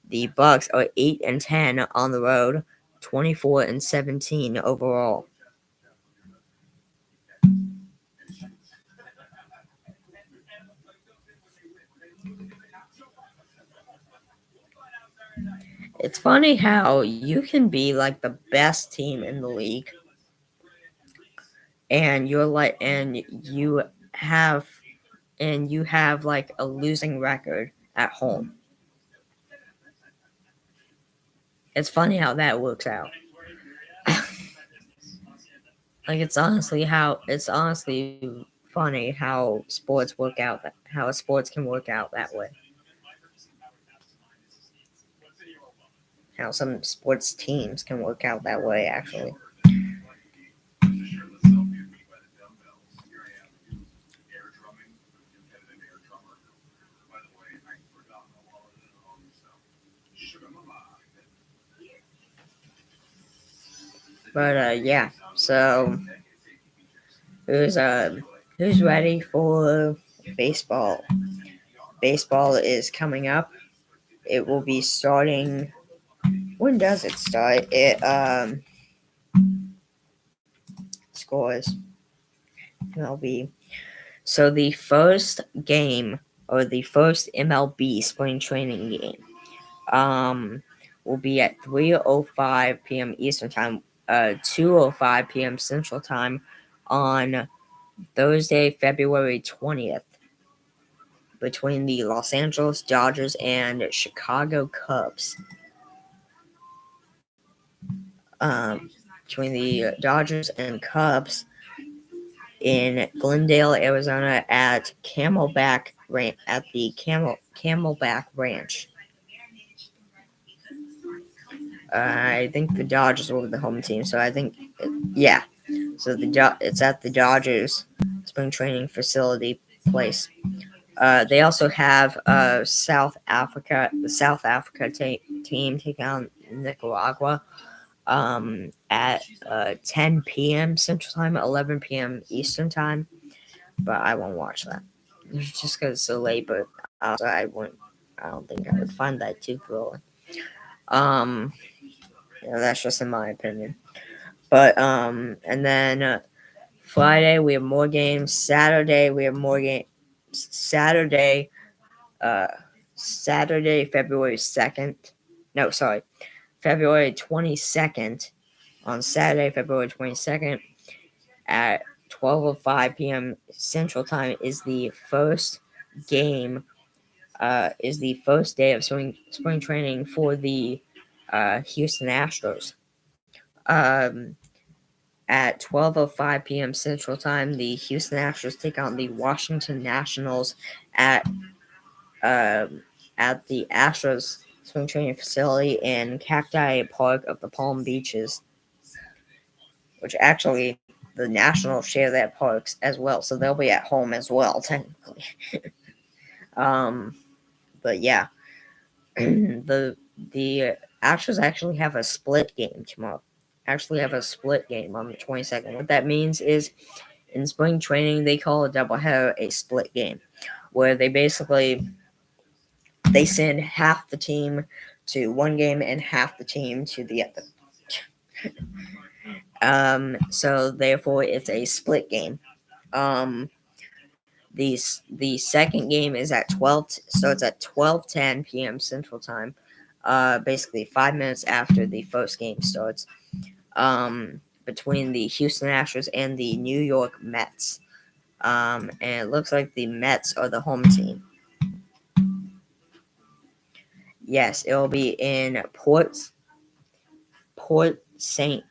The Bucks are 8 and 10 on the road, 24 and 17 overall. It's funny how you can be like the best team in the league, and have you have like a losing record at home. It's funny how that works out. Like it's honestly funny how sports can work out that way. How some sports teams can work out that way actually. But yeah, so who's who's ready for baseball? Baseball is coming up. It will be starting. When does it start? It scores. It'll be so the first game or the first MLB spring training game will be at 3:05 p.m. Eastern Time, 2:05 p.m. Central Time on Thursday, February 20th, between the Los Angeles Dodgers and Chicago Cubs. Between the Dodgers and Cubs in Glendale, Arizona, at the Camelback Ranch. I think the Dodgers will be the home team, so I think, yeah. So it's at the Dodgers spring training facility place. They also have the South Africa team taking on Nicaragua at 10 p.m. Central Time, 11 p.m. Eastern Time. But I won't watch that just because it's so late. But also I don't think I would find that too thrilling. That's just in my opinion. But and then Friday we have more games. Saturday we have more games. Saturday, February 2nd. No, sorry, February 22nd. On Saturday, February 22nd, at 12:05 p.m. Central Time is the first game. Is the first day of spring training for the Houston Astros. At 12:05 p.m. Central Time, the Houston Astros take on the Washington Nationals at the Astros spring training facility in Cacti Park of the Palm Beaches, which actually the Nationals share their parks as well, so they'll be at home as well, technically. um, but yeah, the Astros actually have a split game tomorrow. Actually, have a split game on the 22nd. What that means is, in spring training, they call a doubleheader a split game, where they send half the team to one game and half the team to the other. So therefore, it's a split game. Um, the second game is at 12, so it's at 12:10 p.m. Central Time. Basically 5 minutes after the first game starts. Between the Houston Astros and the New York Mets. And it looks like the Mets are the home team. Yes, it'll be in Port St.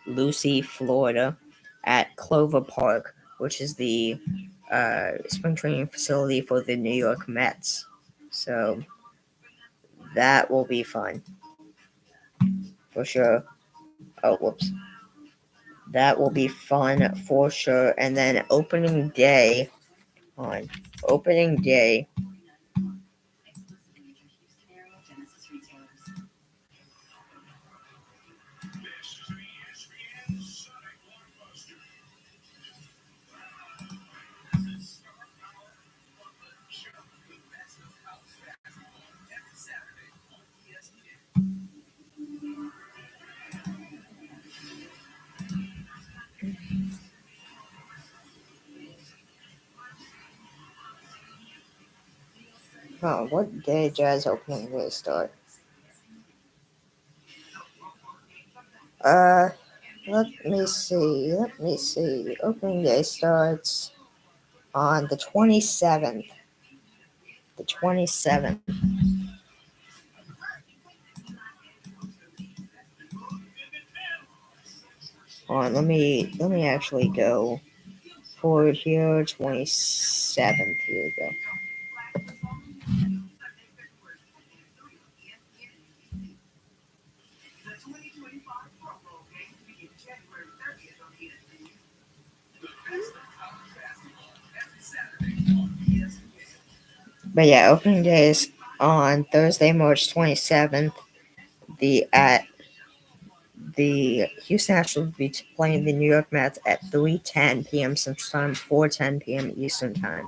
Lucie, Florida, at Clover Park, which is the spring training facility for the New York Mets. So that will be fun for sure. Oh, whoops. That will be fun for sure. And then opening day. Oh, what day Jazz opening day start? Uh, let me see. Opening day starts on the 27th. The 27th. Hold on, let me actually go forward here. 27th. Here we go. But yeah, opening day is on Thursday, March 27th. The Houston Astros will be playing the New York Mets at 3:10 p.m. Central Time, 4:10 p.m. Eastern Time.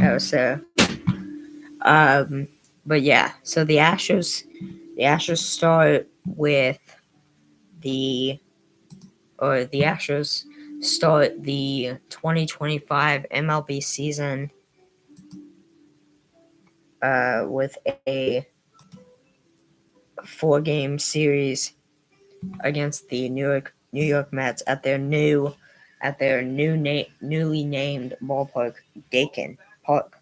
Oh, so but yeah, so the Astros start with the the Astros start the 2025 MLB season with a 4-game series against the New York Mets at their newly named ballpark, Dakin Park.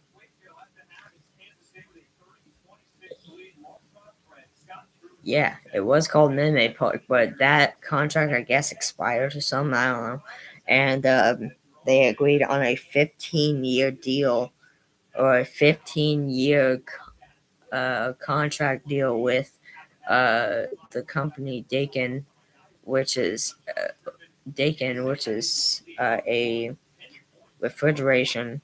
Yeah, it was called Minute Park, but that contract I guess expired or something. I don't know. And they agreed on a 15-year deal or a 15-year contract deal with the company which is a refrigeration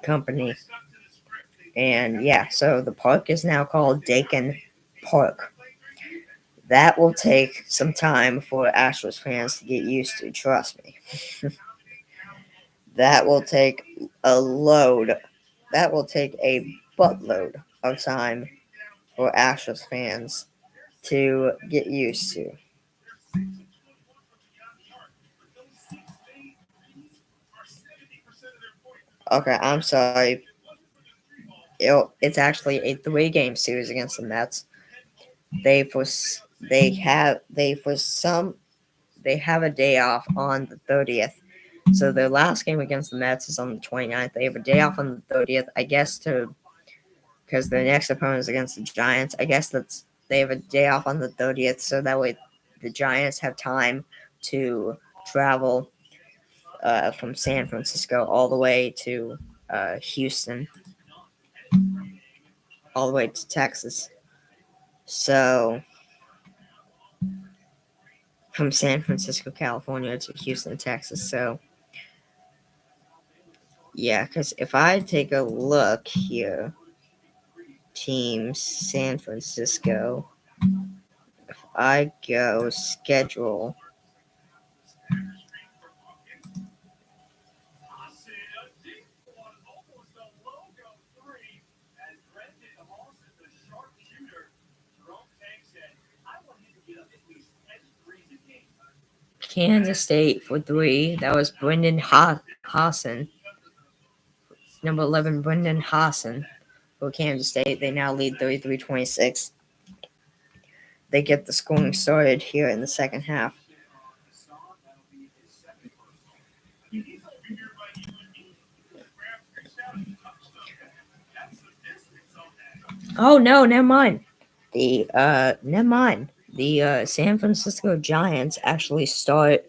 company. And yeah, so the park is now called Dakin Park. That will take some time for Astros fans to get used to, trust me. That will take a load. That will take a buttload of time for Astros fans to get used to. Okay, I'm sorry. It's actually a 3-game series against the Mets. They for they have they for some they have a day off on the 30th. So their last game against the Mets is on the 29th. They have a day off on the 30th, I guess, because their next opponent is against the Giants. I guess they have a day off on the 30th, so that way the Giants have time to travel from San Francisco all the way to Houston, all the way to Texas. So from San Francisco, California to Houston, Texas. So yeah, because if I take a look here, team San Francisco, if I go schedule, Kansas State for 3. That was Brendan Hassan, number 11, Brendan Hassan for Kansas State. They now lead 33-26. They get the scoring started here in the second half. Oh no, never mind. Never mind. The San Francisco Giants actually start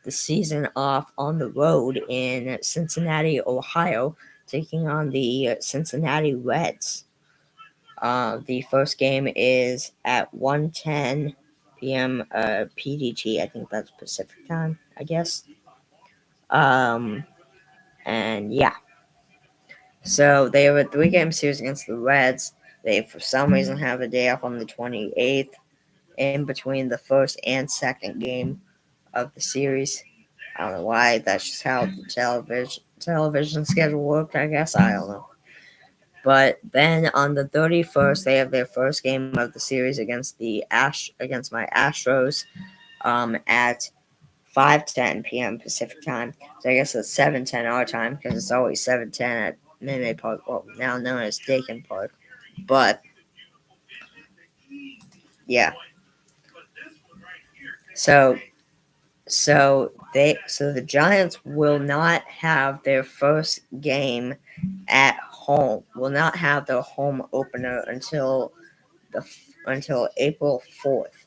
the season off on the road in Cincinnati, Ohio, taking on the Cincinnati Reds. The first game is at 1:10 p.m. PDT. I think that's Pacific time, I guess. And yeah. So they have a 3-game series against the Reds. They, for some reason, have a day off on the 28th in between the first and second game of the series. I don't know why. That's just how the television schedule worked, I guess. I don't know. But then on the 31st, they have their first game of the series against against my Astros at 5:10 p.m. Pacific time. So I guess it's 7:10 our time because it's always 7:10 at Minute Park, well, now known as Dakin Park. But yeah, so the Giants will not have their first game at home. Will not have their home opener until April 4th,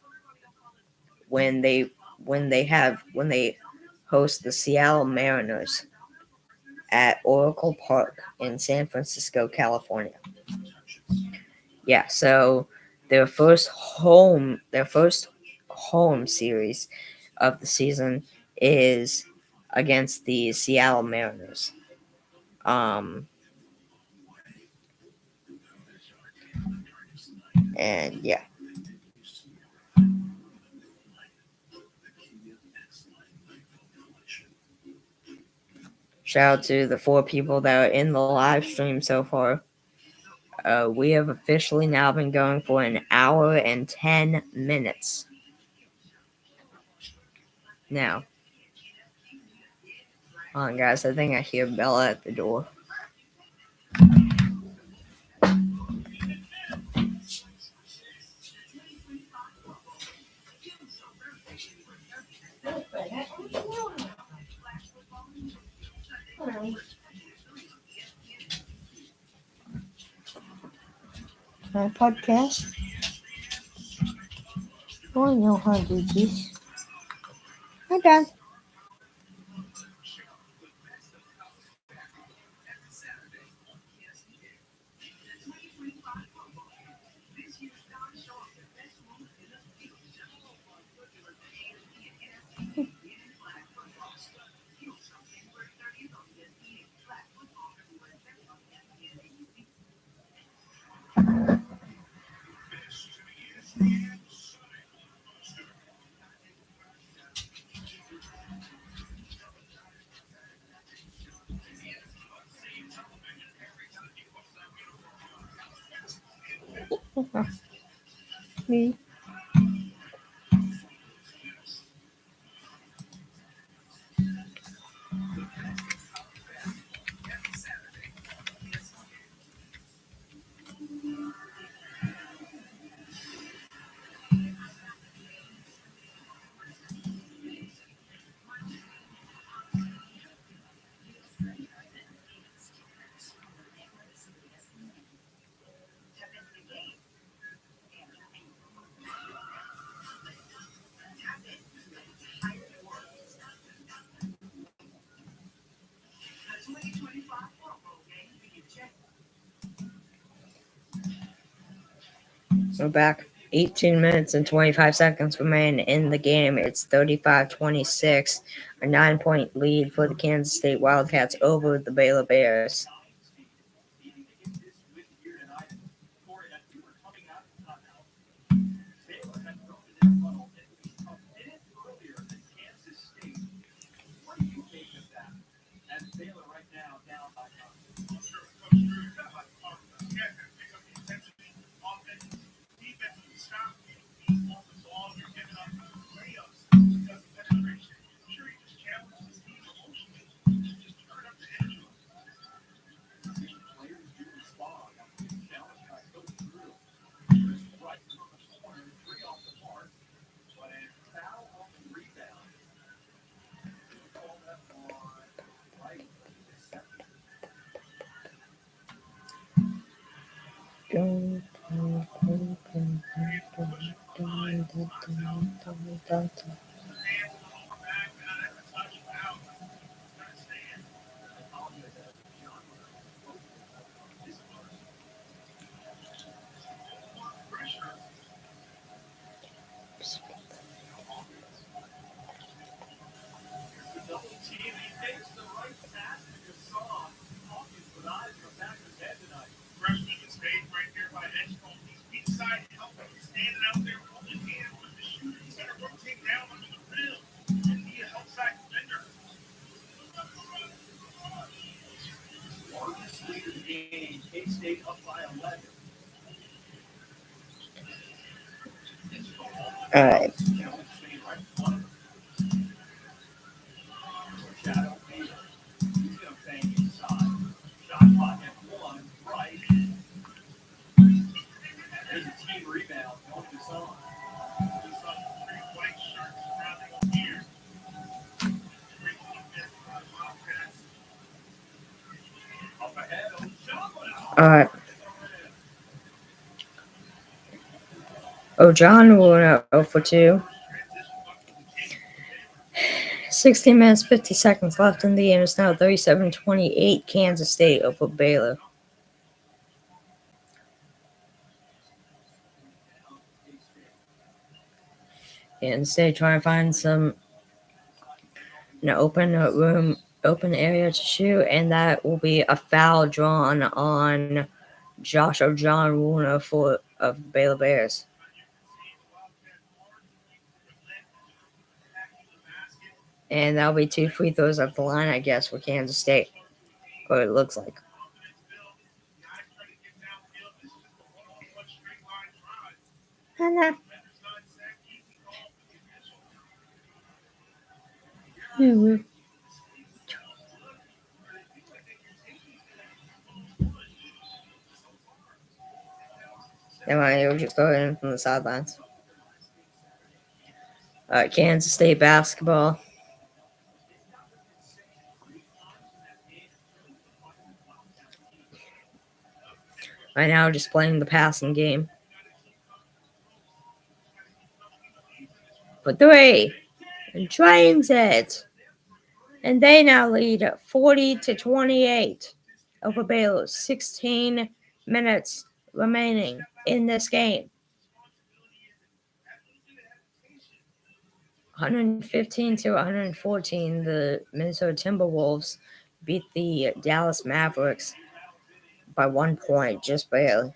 when they host the Seattle Mariners at Oracle Park in San Francisco, California. Yeah, so their first home series of the season is against the Seattle Mariners. And yeah. Shout out to the 4 people that are in the live stream so far. We have officially now been going for an hour and 10 minutes. Now, hold on, guys. I think I hear Bella at the door. My podcast. Oh, I know how to do this. Hi, Dad. Me. We're back. 18 minutes and 25 seconds remain in the game. It's 35-26, a 9-point lead for the Kansas State Wildcats over the Baylor Bears. Baylor right now down by K-State up by 11. All right. All right. John went 0 for 2. 16 minutes, 50 seconds left in the game. It's now 37-28 Kansas State over Baylor. Kansas State trying to find some open room, open area to shoot, and that will be a foul drawn on Josh or John Warner of Baylor Bears. And that'll be 2 free throws up the line, I guess, for Kansas State. What it looks like. And they might just go in from the sidelines. Kansas State basketball. Right now, just playing the passing game. For 3. And drains it. And they now lead 40-28 over Baylor. 16 minutes remaining in this game. 115-114, the Minnesota Timberwolves beat the Dallas Mavericks by 1 point, just barely.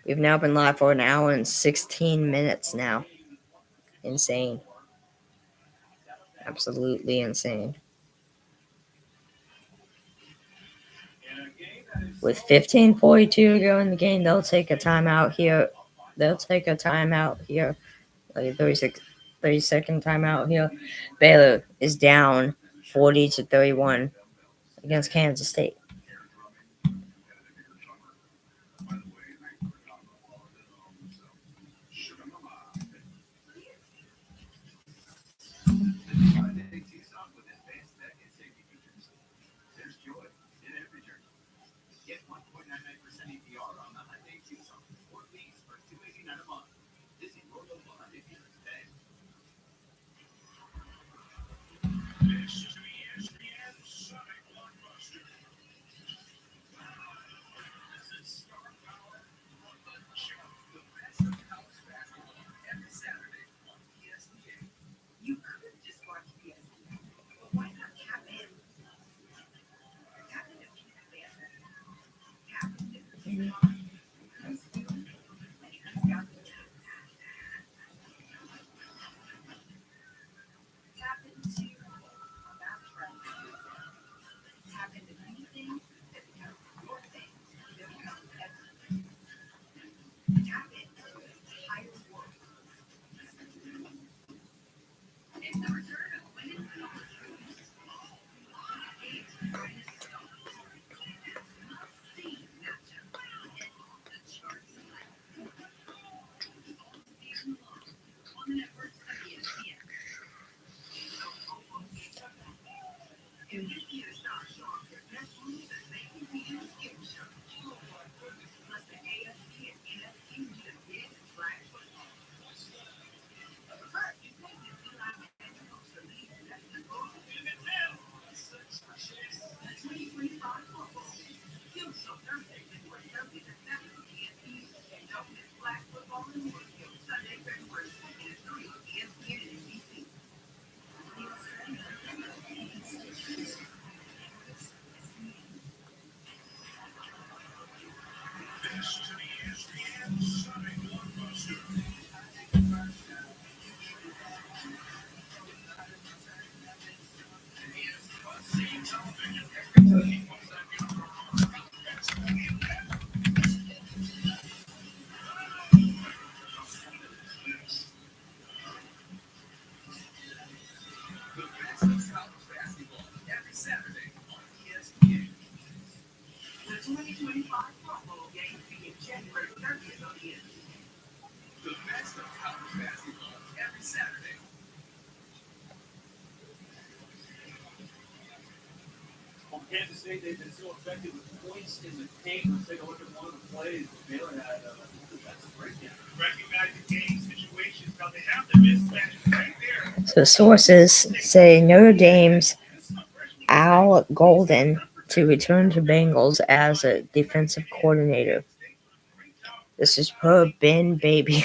We've now been live for an hour and 16 minutes now. Insane. Absolutely insane. With 15:42 to go in the game, they'll take a timeout here. Like a 30-second timeout here. Baylor is down 40-31 against Kansas State. Well, Kansas State, they've been so effective with points in the paint. Let's take a look at one of the plays that Baylor had. That's a breakdown. Recognize the game situations. Now they have the mismatch right there. So sources say Notre Dame's Al Golden to return to Bengals as a defensive coordinator. This is per Ben Baby,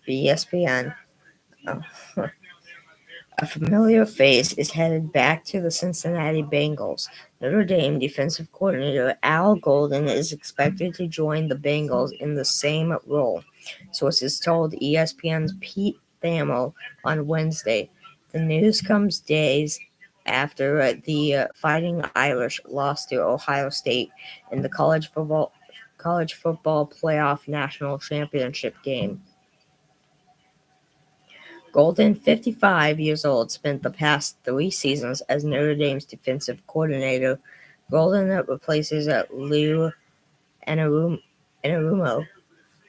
ESPN. Oh. A familiar face is headed back to the Cincinnati Bengals. Notre Dame defensive coordinator Al Golden is expected to join the Bengals in the same role, sources told ESPN's Pete Thamel on Wednesday. The news comes days after the Fighting Irish lost to Ohio State in the college football playoff national championship game. Golden, 55 years old, spent the past 3 seasons as Notre Dame's defensive coordinator. Golden replaces Lou Anarumo,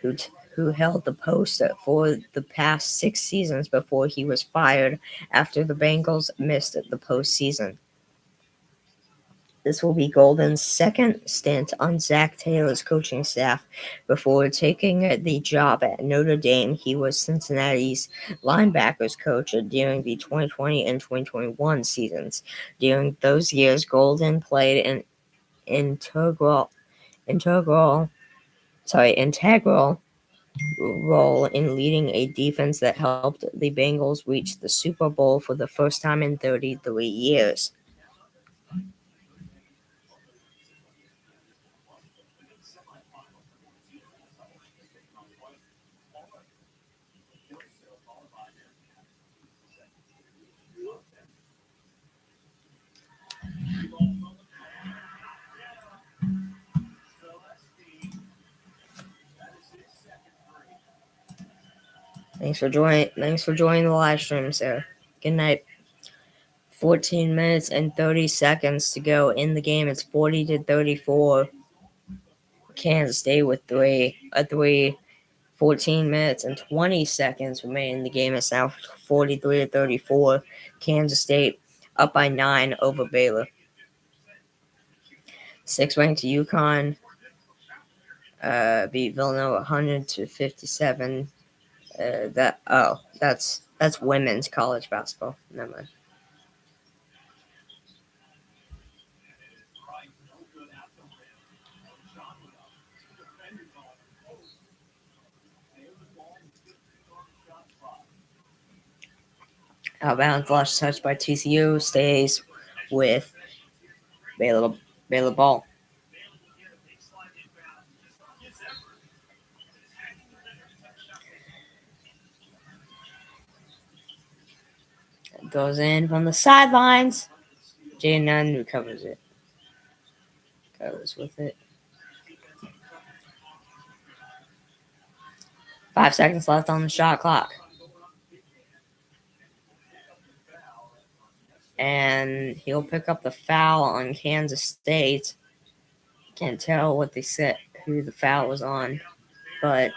who held the post for the past 6 seasons before he was fired after the Bengals missed the postseason. This will be Golden's second stint on Zach Taylor's coaching staff. Before taking the job at Notre Dame, he was Cincinnati's linebackers coach during the 2020 and 2021 seasons. During those years, Golden played an integral role in leading a defense that helped the Bengals reach the Super Bowl for the first time in 33 years. Thanks for joining the live stream, sir. Good night. 14 minutes and 30 seconds to go in the game. It's 40-34. Kansas State with three. 14 minutes and 20 seconds remaining in the game. It's now 43-34. Kansas State up by 9 over Baylor. 6th-ranked UConn beat Villanova 100-57. That's women's college basketball. Never mind. Outbound flush touched by TCU stays with Baylor ball. It goes in from the sidelines. Jay Nunn recovers it. Goes with it. 5 seconds left on the shot clock. and he'll pick up the foul on Kansas State. Can't tell what they said, who the foul was on, but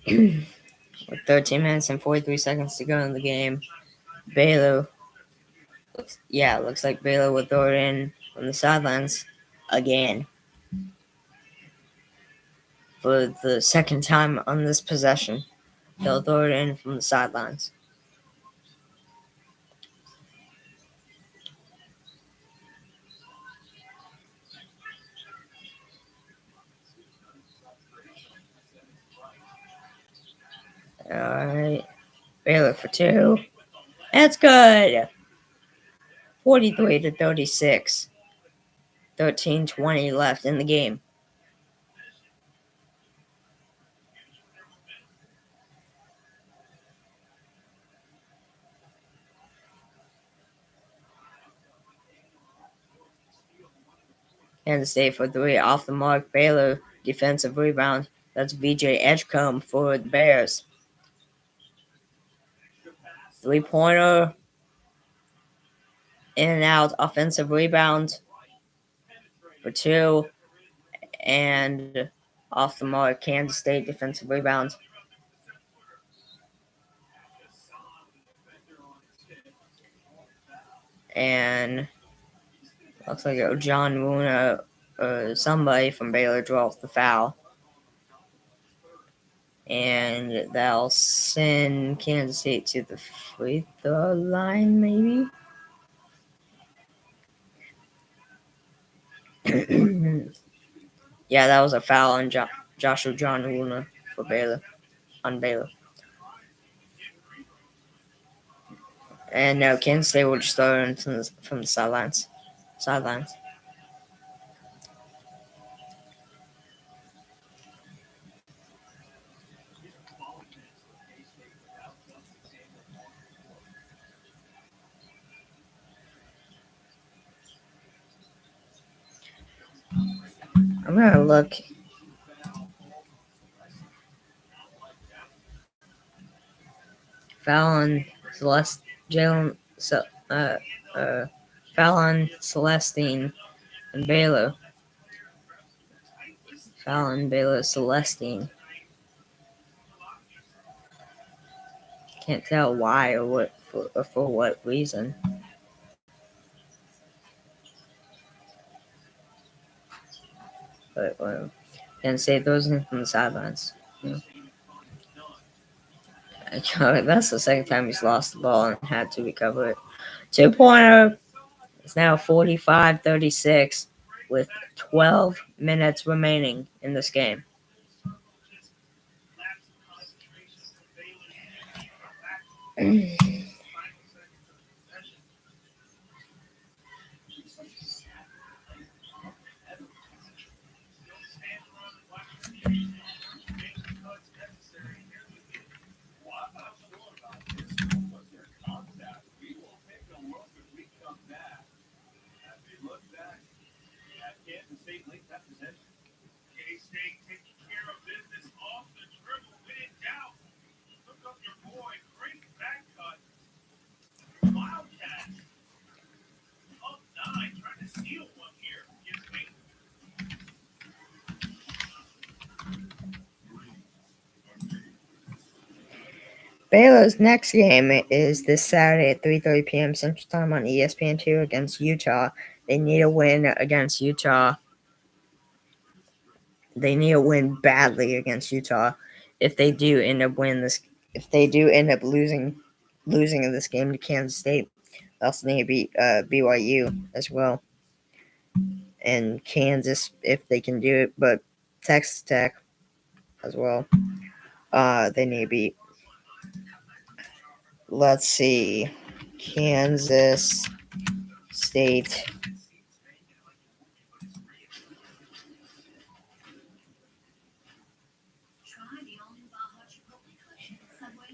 with 13 minutes and 43 seconds to go in the game, Baylor, looks like Baylor will throw it in from the sidelines again for the second time on this possession. They'll throw it in from the sidelines. All right, Baylor for two. That's good. 43-36. 13:20 left in the game. Kansas State for three, off the mark. Baylor defensive rebound. That's VJ Edgecombe for the Bears. 3-pointer. In and out. Offensive rebound for two. And off the mark. Kansas State defensive rebound. And looks like John Luna or somebody from Baylor draws the foul. And that'll send Kansas State to the free throw line, maybe? Yeah, that was a foul on Joshua John Luna for Baylor, on Baylor. And now Kansas State will just throw it in from the sidelines. I'm gonna look. Foul on Celestine and Baylor. Foul on Baylor Celestine. Can't tell why or what for what reason. But Kansas State throws in from the sidelines. Yeah. That's the second time he's lost the ball and had to recover it. 2-pointer. It's now 45-36 with 12 minutes remaining in this game. K-State taking care of business off the dribble. Win it down. Look up your boy. Great back cut. Wildcat. Up 9. Trying to steal one here. Gives me. Baylor's next game is this Saturday at 3:30 p.m. Central Time on ESPN2 against Utah. They need a win against Utah. They need a win badly against Utah. If they do end up losing this game to Kansas State, they also need to beat BYU as well, and Kansas if they can do it, but Texas Tech as well. They need to beat. Let's see, Kansas State.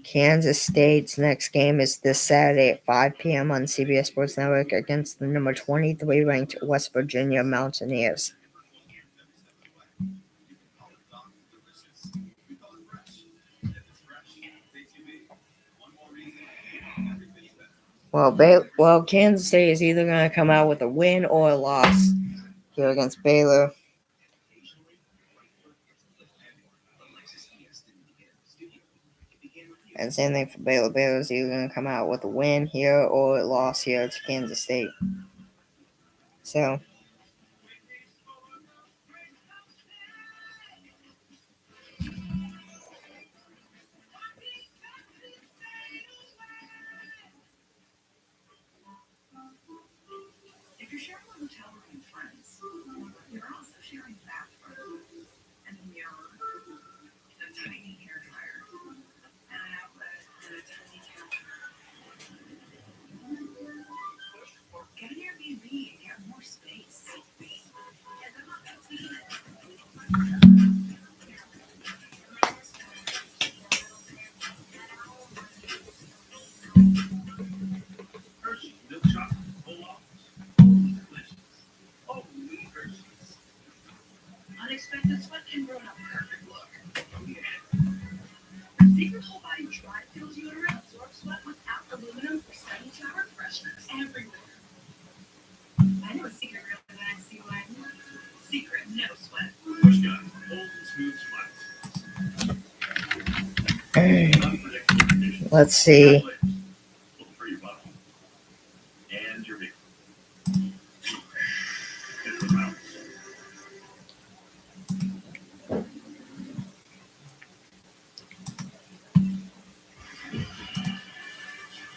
Kansas State's next game is this Saturday at 5 p.m. on CBS Sports Network against the number 23 ranked West Virginia Mountaineers. Well, Kansas State is either going to come out with a win or a loss here against Baylor. And same thing for Baylor. Baylor is either going to come out with a win here or a loss here to Kansas State. So, If you're sharing a hotel room with friends, you're also sharing the bathroom and the mirror, a tiny hair dryer, and an outlet and a tiny counter. Get an Airbnb and get more space. Hershey's milk chocolate full offers. Holy delicious. Holy Hershey's. Unexpected sweat can ruin a perfect look. Oh yeah. Secret whole body dry feels deodorant absorbs sweat without aluminum for 72-hour freshness everywhere. I know a secret really when I see one. Secret no sweat. Push guns, bold and smooth sweats. Unpredictable conditions. let's see. Both for your body and your vehicle. Get them out.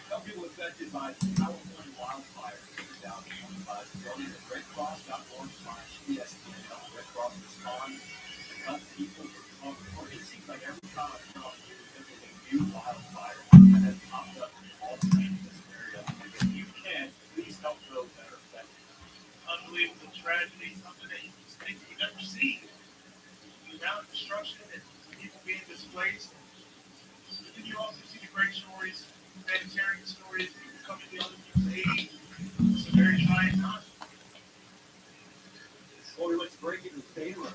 Help people affected by the California wildfire in 2025. Donate at redcross.org/ESPN. Help Red Cross respond and help people recover. It seems like every time I turn on the news, there's a new wildfire that has popped up in all places in this area. And if you can, please help those that are affected. Unbelievable tragedy, something that you just think you never see. The amount of destruction and people being displaced. But then you also see the great stories, humanitarian stories, people coming to other people's aid. It's a very trying time. Well, let's break it with Baylor.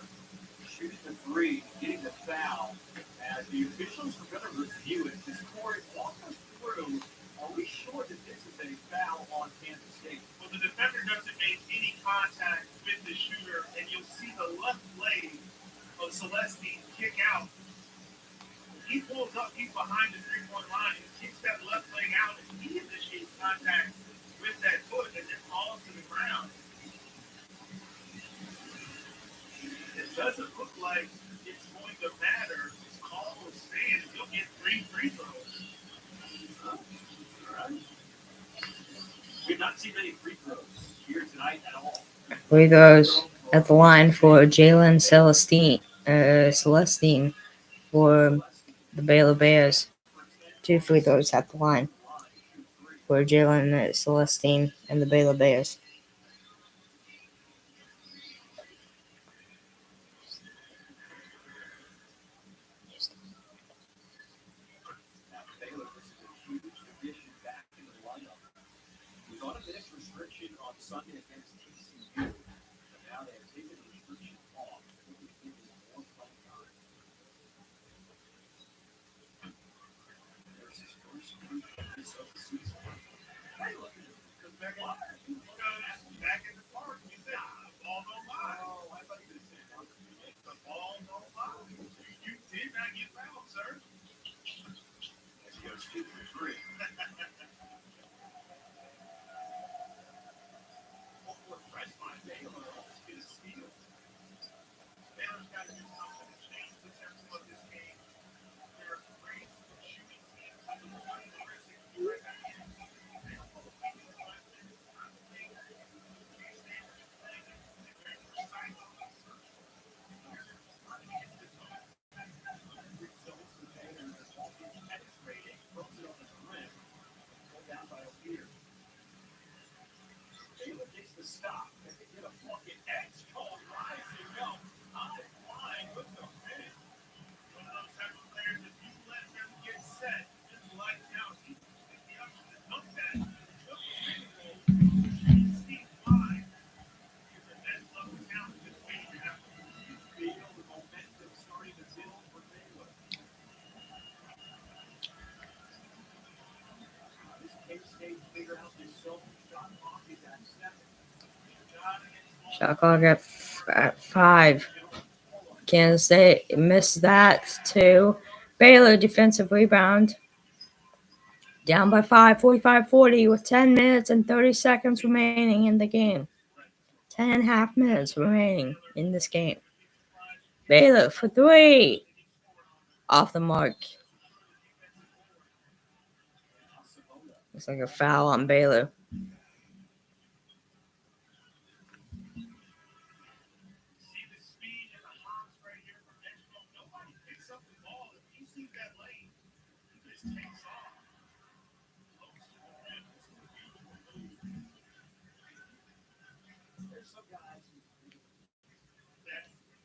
Shooting the three, getting the foul. As the officials are going to review it, this court walk us through. Are we sure that this is a foul on Kansas State? Well, the defender doesn't make any contact with the shooter, and you'll see the left leg of Celestine kick out. He pulls up, he's behind the three-point line, and kicks that left leg out, and he initiates contact with that foot and then falls to the ground. It doesn't look like it's going to matter. His call will stand, and you'll get 3 free throws. All right. We've not seen many free throws here tonight at all. Free throws at the line for Jalen Celestine for the Baylor Bears. 2 free throws at the line for Jalen Celestine and the Baylor Bears. Now, Baylor, this is a huge addition back into the lineup. He was on a minutes restriction on Sunday against TCU, but now they have taken the restriction off. It will give him more playing time. There's his first crucial miss of the season. Baylor, because back in Back in the park, you said, the ball don't lie. oh, I thought you were going to say that. The ball don't lie. You did not get fouled, sir. As he goes 2 for 3. What pressed by Baylor almost get a steal. Baylor's got to do something to change the tempo of this game. They're a great shooting team. I don't know why they're pressing right back in. They don't know what to do. I think these standards are playing. They're very precise on these search. They're trying to get this on. Results for Baylor as Hawkins penetrating, throws it on the rim. Shot clock at 5. Kansas State missed that too. Baylor defensive rebound. Down by 5, 45-40 with 10 minutes and 30 seconds remaining in the game. 10.5 minutes remaining in this game. Baylor for 3. Off the mark. Looks like a foul on Baylor. See the speed and the hops right here from Edgecombe. Nobody picks up the ball. If he sees that lane, he just takes off. Close to the rim. This is a beautiful move. There's some guys who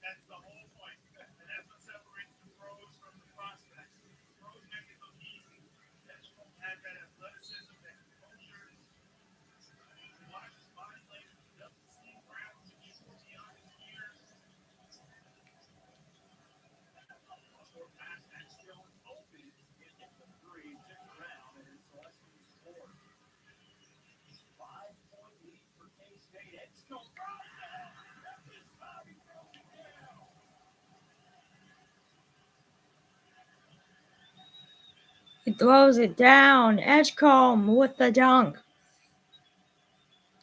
That's the whole point. And that's what separates the pros from the prospects. The pros make it look easy. Edgecombe had that athleticism, that composure. Watch his body language. He doesn't seem rattled and short beyond his years. score past Edgecombe open and hit the three, tipped around, and it's Celestial score. 5-point lead for K-State. Edgecombe throws it. Memphis Bobby throws it down. He throws it down. Edgecombe with the dunk.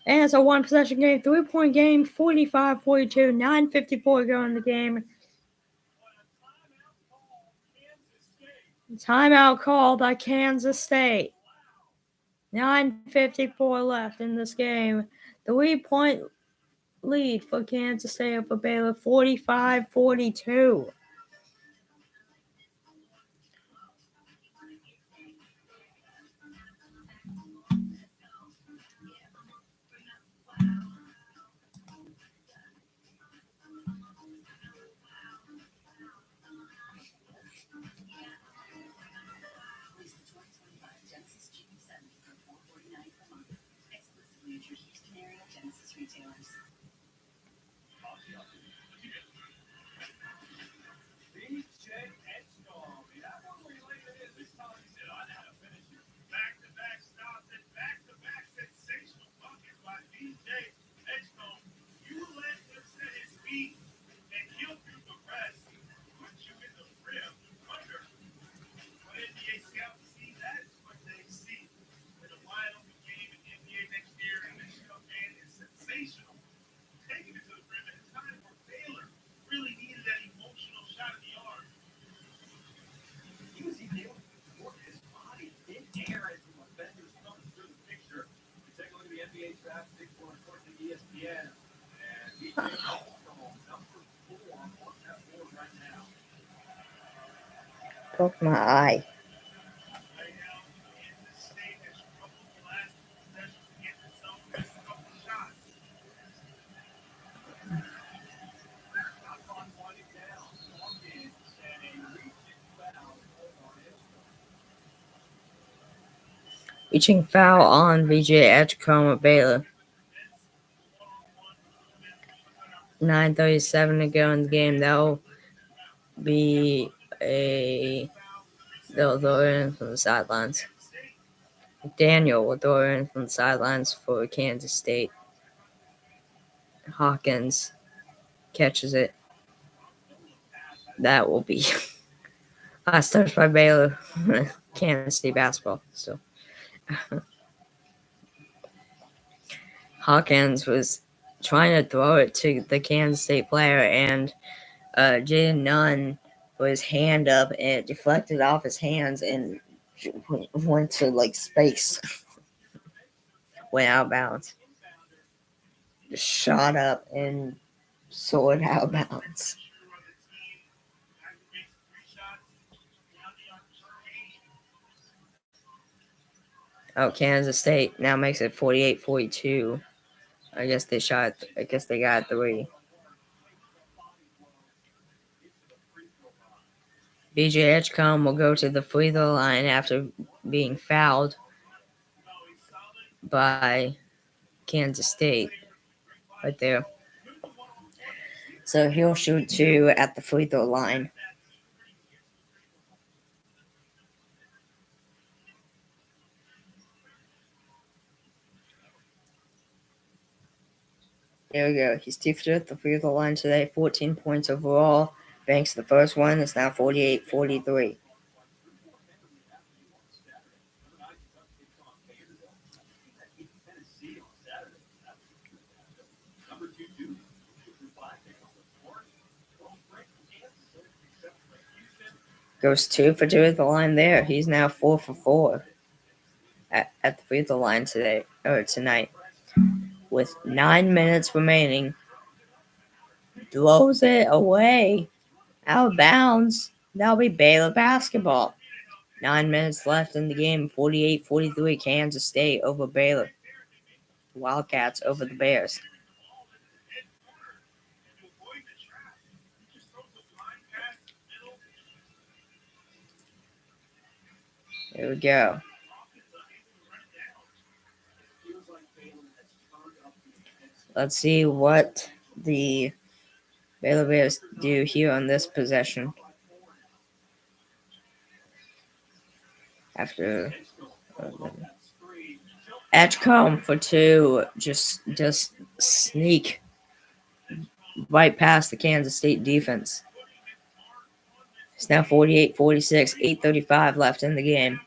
And it's a one possession game, 3-point game, 45-42, 9:54 to go in the game. Timeout call by Kansas State. 9:54 left in this game. 3-point lead for Kansas State over Baylor, 45-42. Genesis GP7 for $449 per month. Exclusively at your Houston area Genesis retailers. BJ Edgecombe. That one we laid it in. This time he said, I know how to finish it. Back-to-back stops and back-to-back sensational buckets by DJ Edgecombe. You let him set his feet, and he'll do the rest. Put you in the rim. Wonder what NBA scouts see. That is what they see. In a wide open game in the NBA next year, and this young man is sensational. Taking it to the rim at a time where Baylor really needed that emotional shot in the arm. He was even able to work his body in air as some offenders coming through the picture. We take a look at the NBA draft, big one, according to ESPN. And BJ Edgecombe, number 4 on that board right now. Poke my eye. Right now, Kansas State has struggled the last two possessions to get themselves just a couple of shots. Shot clock winding down. Hawkins and a reaching foul on Edgecombe. Reaching foul on VJ Edgecombe of Baylor. 9:37 to go in the game. That'll be they'll throw it in from the sidelines. Daniel will throw it in from the sidelines for Kansas State. Hawkins catches it. That will be last touch by Baylor. Kansas State basketball still. Hawkins was trying to throw it to the Kansas State player, and Jaden Nunn put his hand up, and it deflected off his hands and went to like space. Went out of bounds. Just shot up and soared out of bounds. Oh, Kansas State now makes it 48-42. I guess they got 3. BJ Edgecombe will go to the free throw line after being fouled by Kansas State right there. So he'll shoot 2 at the free throw line. Here we go. He's 2 for 2 at the free throw line today. 14 points overall. Banks the first one. It's now 48-43. Goes 2 for 2 at the line there. He's now 4 for 4 at the free throw line tonight. With 9 minutes remaining, throws it away. Out of bounds. That'll be Baylor basketball. 9 minutes left in the game. 48-43 Kansas State over Baylor. Wildcats over the Bears. Here we go. Let's see what the Baylor Bears do here on this possession. After Edgecombe for 2, just sneak right past the Kansas State defense. It's now 48-46, 8:35 left in the game.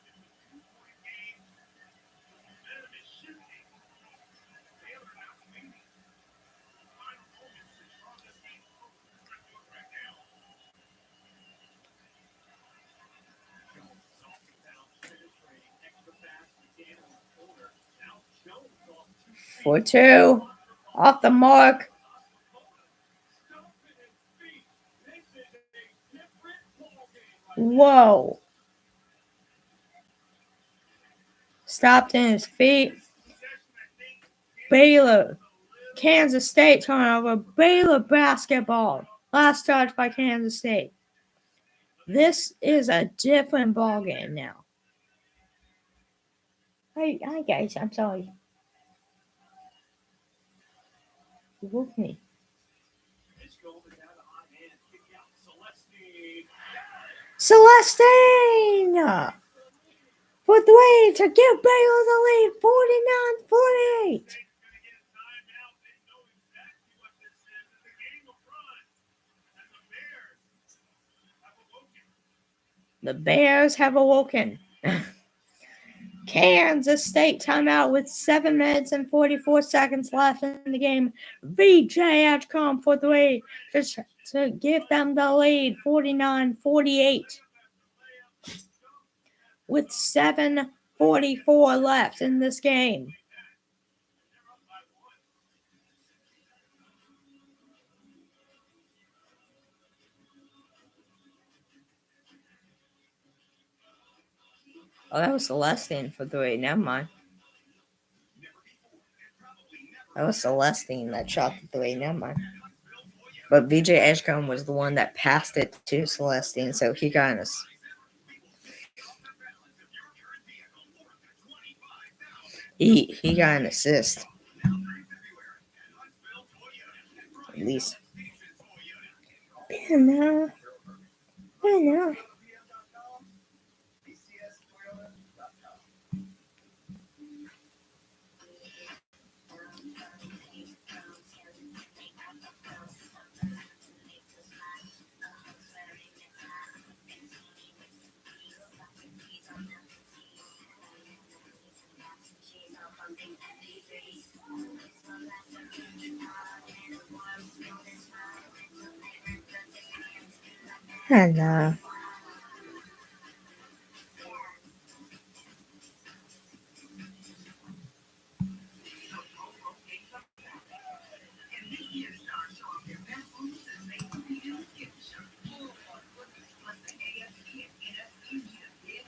For 2, off the mark. Whoa. Stopped in his feet. Baylor. Kansas State turnover. Baylor basketball. Last touch by Kansas State. This is a different ball game now. Hi guys, I'm sorry. You woke me. Celestine! For 3 to give Baylor the lead. 49-48. The Bears have awoken. Kansas State timeout with 7 minutes and 44 seconds left in the game. VJ Edgecombe for 3 to give them the lead. 49-48. With 7:44 left in this game. Oh, that was Celestine for 3. Never mind. That was Celestine that shot the 3. Never mind. But VJ Edgecombe was the one that passed it to Celestine, so he got us. He got an assist. At least. Yeah, no. Hello.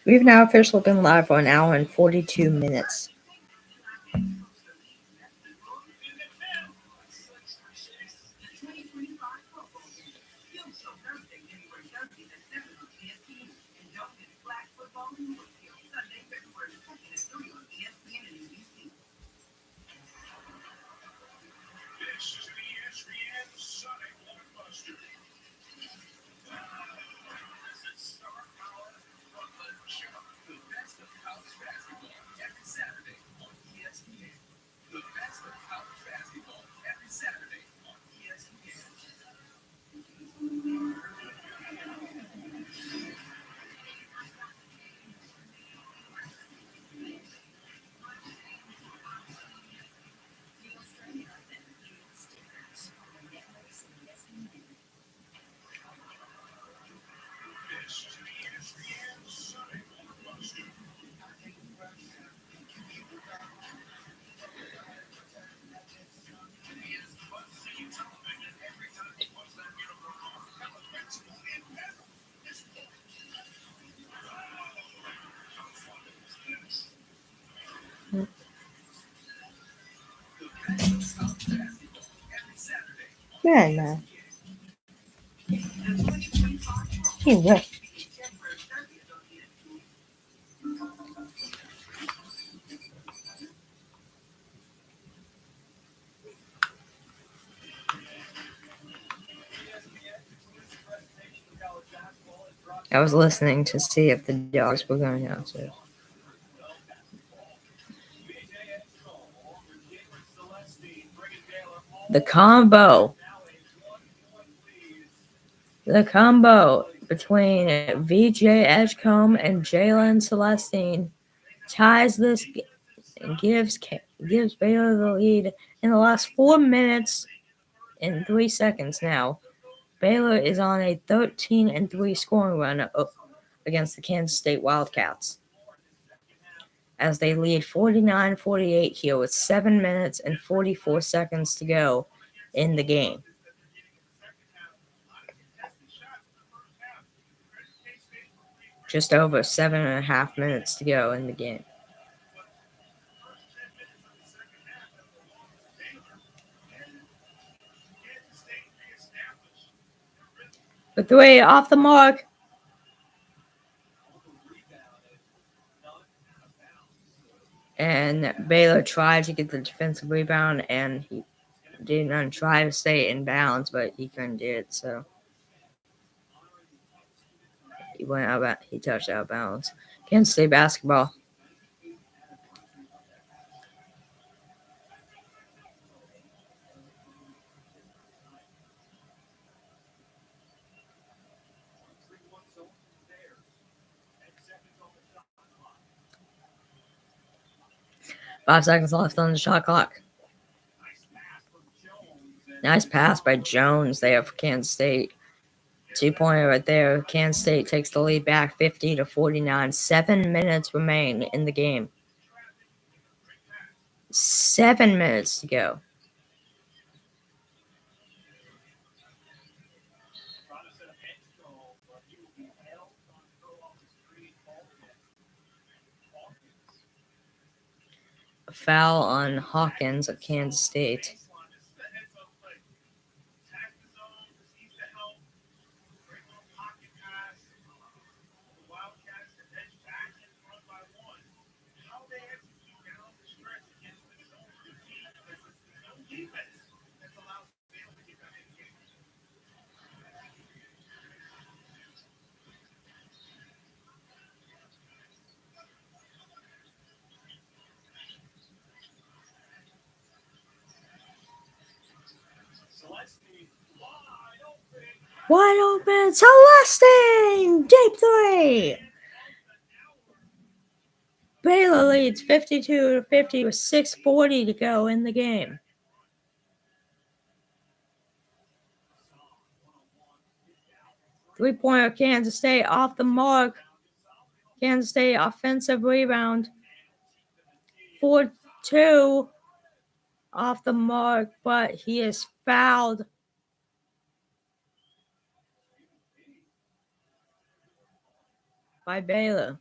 We've now officially been live for an hour and 42 minutes. Man. Jesus. I was listening to see if the dogs were going downstairs. The combo. The combo between VJ Edgecombe and Jalen Celestine ties this and gives Baylor the lead in the last 4 minutes and 3 seconds now. Baylor is on a 13-3 scoring run against the Kansas State Wildcats, as they lead 49-48 here with 7 minutes and 44 seconds to go in the game. Just over 7.5 minutes to go in the game. The three off the mark. And Baylor tried to get the defensive rebound, and he didn't try to stay in bounds, but he couldn't do it. So he touched out of bounds. Kansas State basketball. Five seconds left on the shot clock. Nice pass by Jones there for Kansas State. 2-pointer right there. Kansas State takes the lead back 50-49. 7 minutes remain in the game. 7 minutes to go. A foul on Hawkins of Kansas State. Wide open, Celestine! Deep three! Baylor leads 52-50 with 6:40 to go in the game. Three-pointer Kansas State off the mark. Kansas State offensive rebound. 4-2 off the mark, but he is fouled. By Baylor.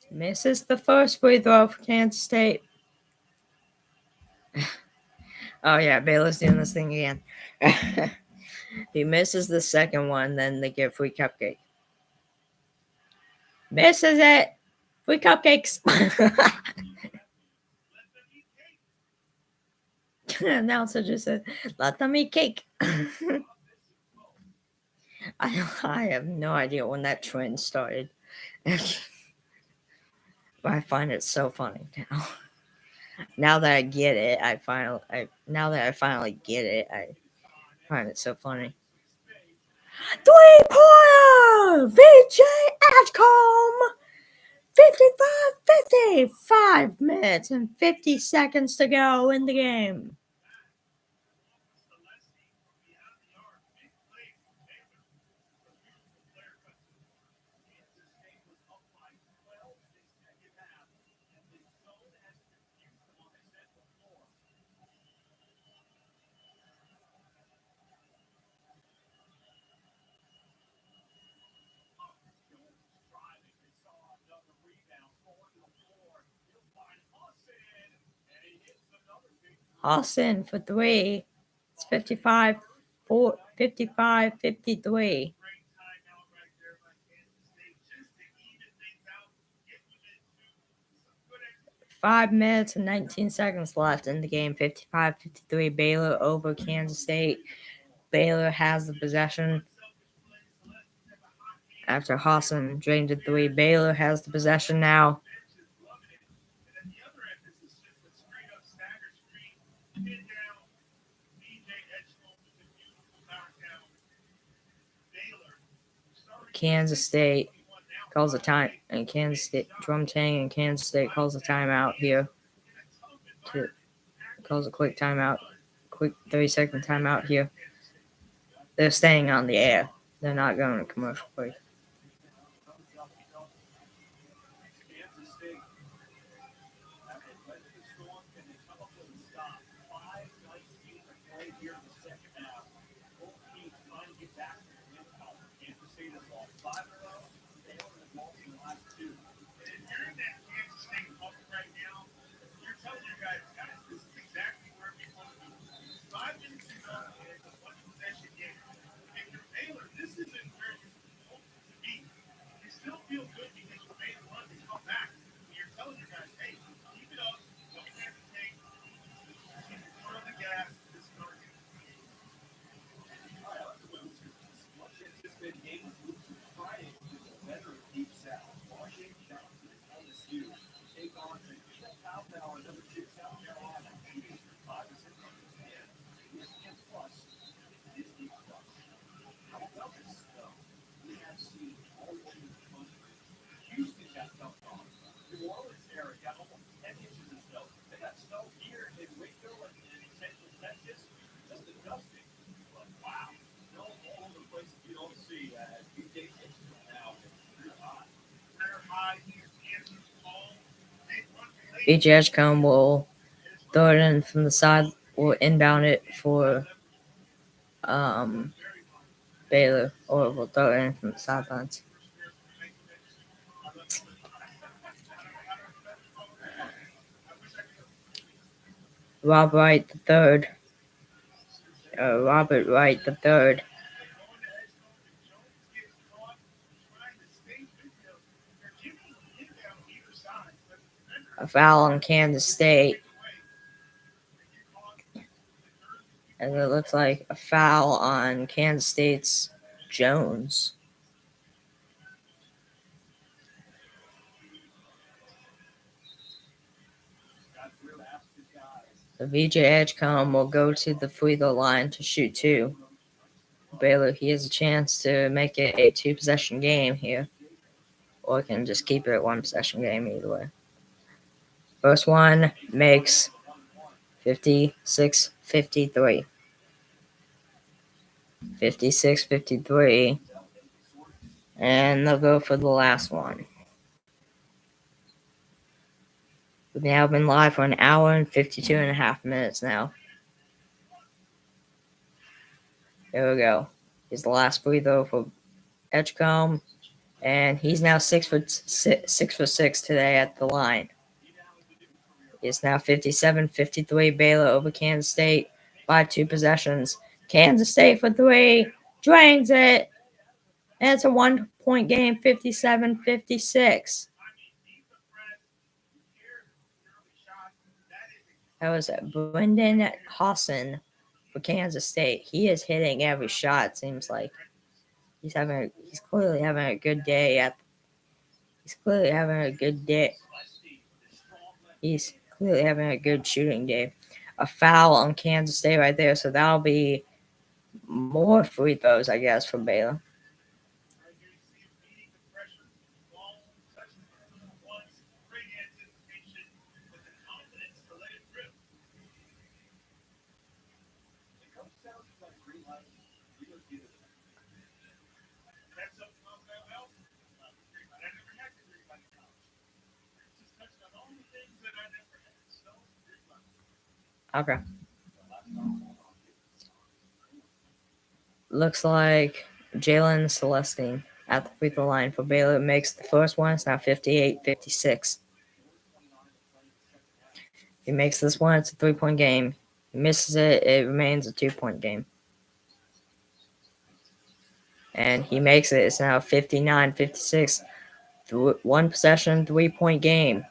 Misses the first free throw for Kansas State. Oh yeah, Baylor's doing this thing again. He misses the second one, then they get free cupcake. Misses it. Free cupcakes. Announcer just said, "Let them eat cake." I have no idea when that trend started. But I find it so funny now. Now that I get it, I finally get it. I find it so funny. 3-pointer! VJ Edgecombe! 55 minutes and 50 seconds to go in the game. Austin for three. It's 55, 53. 5 minutes and 19 seconds left in the game. 55-53. Baylor over Kansas State. Baylor has the possession. After Hassan drained a three, Baylor has the possession now. Kansas State calls a time, and Kansas State Drum Tang and Kansas State calls a timeout here. Calls a quick timeout, quick 30-second timeout here. They're staying on the air. They're not going to commercial break. VJ Edgecombe will throw it in from the side, will inbound it for Baylor, or will throw it in from the sidelines. Robert Wright the third. A foul on Kansas State. And it looks like a foul on Kansas State's Jones. The VJ Edgecombe will go to the free throw line to shoot two. Baylor, he has a chance to make it a two-possession game here. Or can just keep it at one possession game either way. First one makes 56-53. 56-53. And they'll go for the last one. We've now been live for an hour and 52 and a half minutes now. There we go. Here's the last free throw for Edgecombe. And he's now 6 for 6 today at the line. It's now 57-53. Baylor over Kansas State by 2 possessions. Kansas State for 3. Drains it. And it's a 1-point game, 57-56. That was Brendan Hassan for Kansas State. He is hitting every shot, it seems like. He's clearly having a good day He's clearly having a good day. He's clearly having a good shooting day. A foul on Kansas State right there, so that'll be more free throws, I guess, for Baylor. Right here, you see him beating the pressure. Long touches once. Great anticipation with the confidence to let it rip. The coach sounds like a green light. We just give it to them. That's up well. I never had to green light in college. Just touched on all the things that I never had. So, green light. Okay. The last time I saw Looks like Jalen Celestine at the free throw line for Baylor makes the first one. It's now 58-56. He makes this one, it's a 3-point game. He misses it, it remains a 2-point game. And he makes it, it's now 59-56. One possession, 3-point game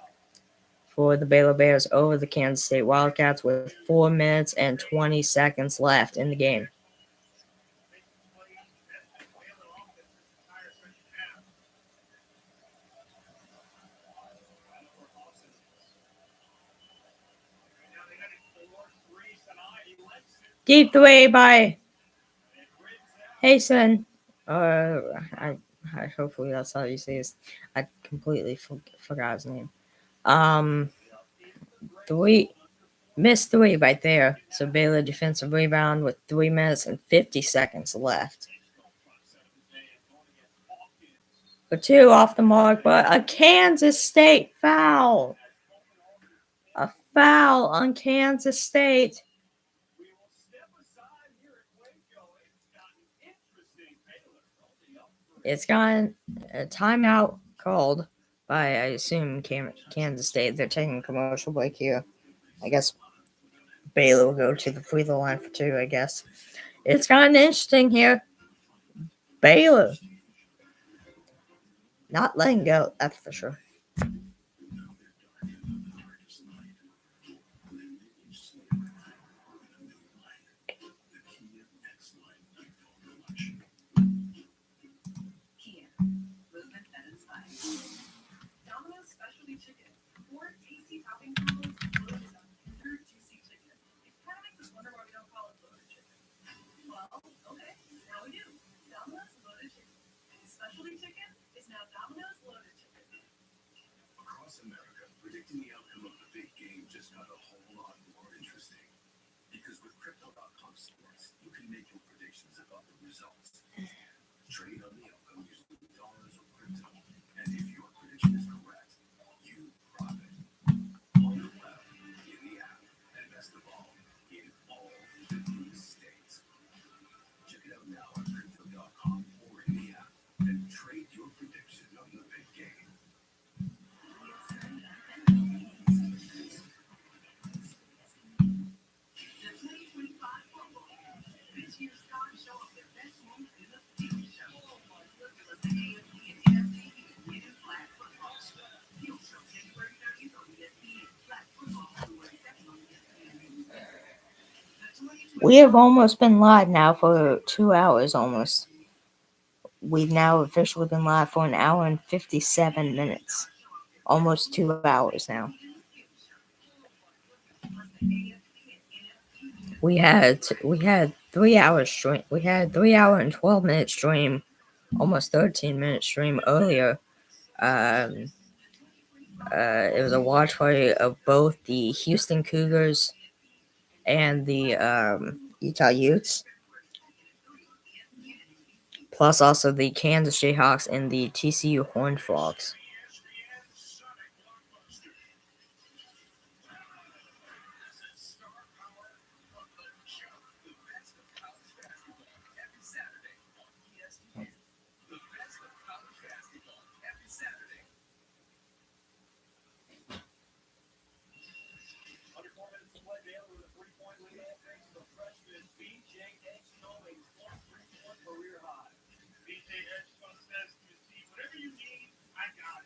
for the Baylor Bears over the Kansas State Wildcats with 4 minutes and 20 seconds left in the game. Making plays as the Baylor offense this entire second half. Now they got it 4-3 tonight. He lets it. Deep three by And rims out. Hasten. I hopefully that's how you say it. I completely forgot his name. Three missed 3 right there. So Baylor defensive rebound with 3 minutes and 50 seconds left. For 2 off the mark, but a Kansas State foul. A foul on Kansas State. We will step aside here at Waco. It's gotten interesting. Baylor holding up for It's gotten a timeout called by, I assume, Kansas State. They're taking a commercial break here. I guess Baylor will go to the free throw line for 2, I guess. It's gotten interesting here. Baylor not letting go, that's for sure. Kia, movement that inspires. Domino's specialty chicken. 4 tasty topping combos loaded on tender, juicy chicken. It kind of makes us wonder why we don't call it loaded chicken. Well, okay, now we do. Domino's loaded chicken. Specialty chicken is now Domino's loaded chicken. Across America, predicting the outcome of the big game just got a whole lot more interesting. Because with Crypto.com Sports, you can make your predictions about the results. Trade on the outcome using dollars or crypto. And if your prediction is correct, you profit. On the web, in the app, and best of all, in all 50 states. Check it out now at Crypto.com or in the app and trade your prediction on the big game. The 2025 football. This year's stars show off their best moments in the field show. Look at the AFC and NFC United Flag Football. Field show January 30th on ESPN. Flag football February 2nd on ESPN. We have almost been live now for 2 hours almost. We've now officially been live for 1 hour and 57 minutes. Almost 2 hours now. We had 3 hours stream. We had 3 hour and 12 minute stream, almost 13-minute stream earlier. It was a watch party of both the Houston Cougars and the Utah Utes, plus also the Kansas Jayhawks and the TCU Horned Frogs. under 4 minutes to play. Baylor with a 3-point lead. All thanks to the freshman BJ Edgecombe, a 3-point career high. BJ Edgecombe says to his team, whatever you need, I got it.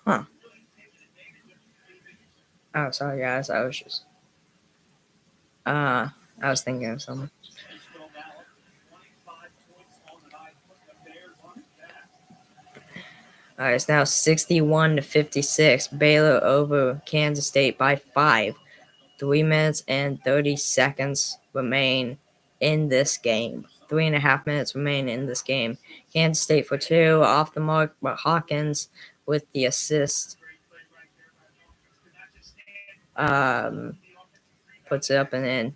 Huh. Oh, sorry guys. I was just I was thinking of something. All right, it's now 61-56. Baylor over Kansas State by 5. 3 minutes and 30 seconds remain in this game. 3.5 minutes remain in this game. Kansas State for 2 off the mark, but Hawkins with the assist puts it up and in.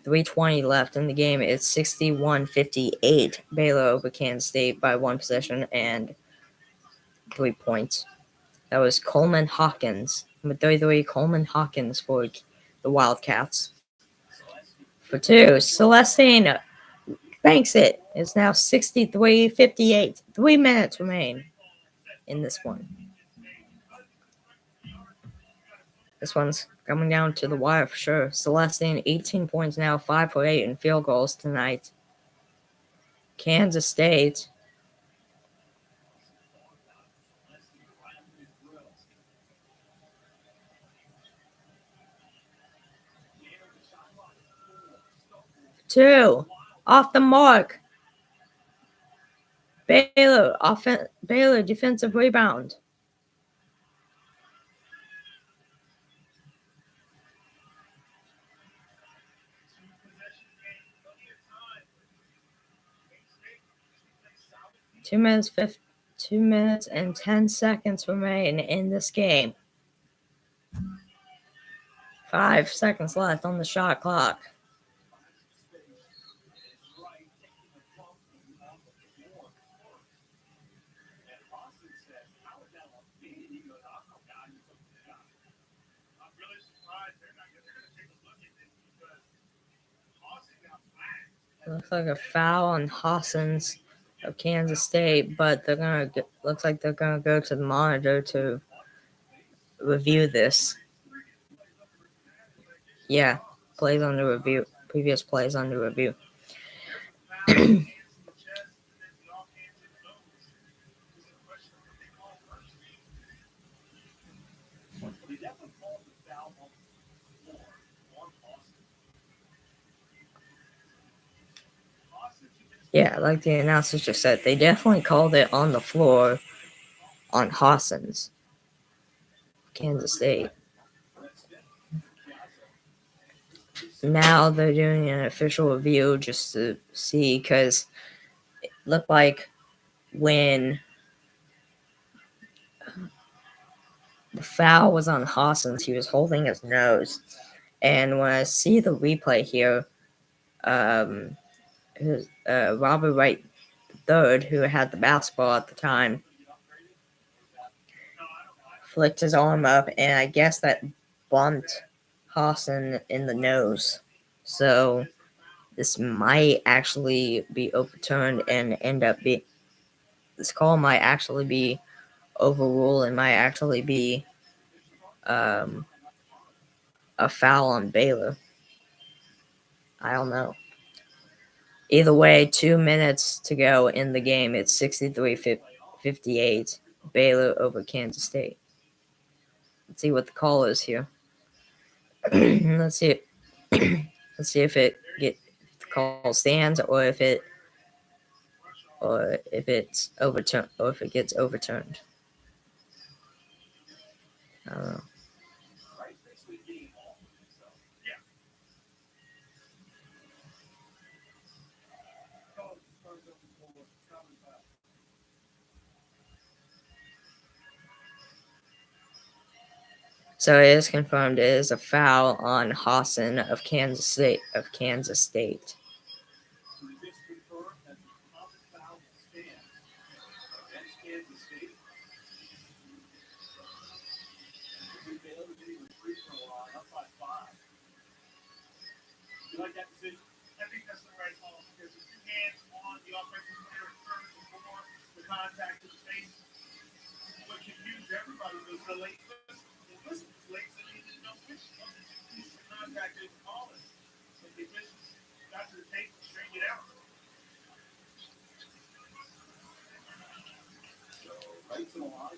3:20 left in the game. It's 61-58. Baylor over Kansas State by 1 possession and 3 points. That was Coleman Hawkins. Number 33, Coleman Hawkins for the Wildcats. For 2, Celestine banks it. It's now 63-58. 3 minutes remain in this one. This one's coming down to the wire for sure. Celestine, 18 points now, 5 for 8 in field goals tonight. Kansas State. Two. Off the mark. Baylor defensive rebound. Two minutes and 10 seconds remain in this game. 5 seconds left on the shot clock. Looks like a foul on Hossens of Kansas State, but looks like they're gonna go to the monitor to review this. Yeah, plays under review. Previous plays under review. Yeah, like the announcers just said, they definitely called it on the floor on Hossens, Kansas State. Now they're doing an official review just to see, because it looked like when the foul was on Hossens, he was holding his nose. And when I see the replay here, Robert Wright III, who had the basketball at the time, flicked his arm up, and I guess that bumped Hosson in the nose. So this might actually be overturned and end up being, this call might actually be overruled and might actually be a foul on Baylor. I don't know. Either way, 2 minutes to go in the game. It's 63-58. Baylor over Kansas State. Let's see what the call is here. Let's see if the call stands or if it's overturned or if it gets overturned. I don't know. So it is confirmed it is a foul on Hosson of Kansas State. You like that decision? I think that's the right call because the two hands on the offensive player first before the contact to the face. What confused everybody was the late whistle. The whistle was late, so they didn't know which of the two pieces of contact they were calling. But they just got to the tape and straightened it out. So, right to the line,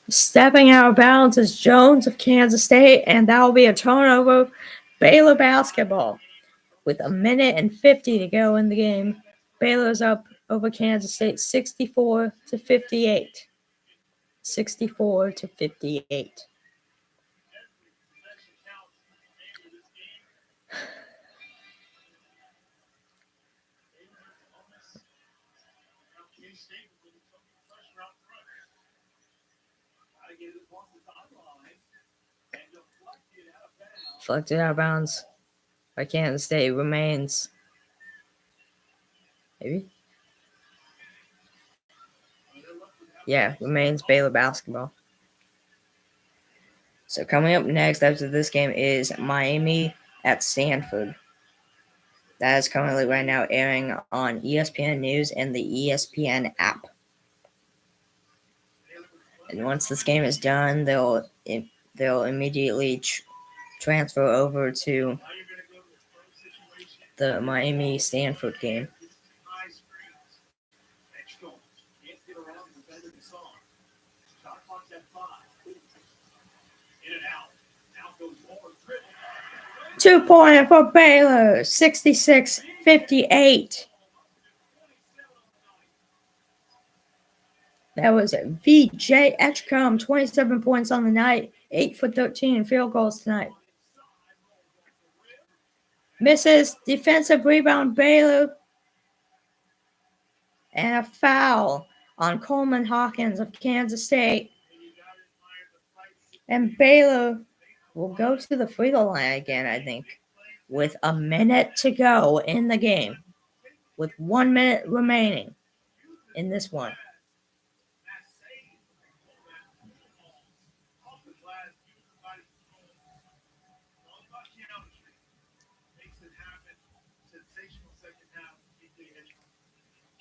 Stepping out of bounds is Jones of Kansas State, and that will be a turnover. Baylor basketball. With a minute and 50 to go in the game, Baylor's up over Kansas State 64 to 58. 64 to 58. Every possession counts in this game. Baylor has almost now K-State with some pressure out front. Gotta get it across the timeline and deflected out of bounds. Deflected out of bounds by Kansas State. Remains. Maybe? Yeah, remains Baylor basketball. So coming up next after this game is Miami at Stanford. That is currently right now airing on ESPN News and the ESPN app. And once this game is done, they'll immediately transfer over to the Miami Stanford game. Can't get around the defender to Song. Shot clock's at 5. In and out. Now goes forward. Dribble. 2-pointer for Baylor, 66-58. That was VJ Etchcombe, 27 points on the night, 8 for 13 in field goals tonight. Misses, defensive rebound, Baylor, and a foul on Coleman Hawkins of Kansas State. And Baylor will go to the free throw line again, I think, with a minute to go in the game, with 1 minute remaining in this one.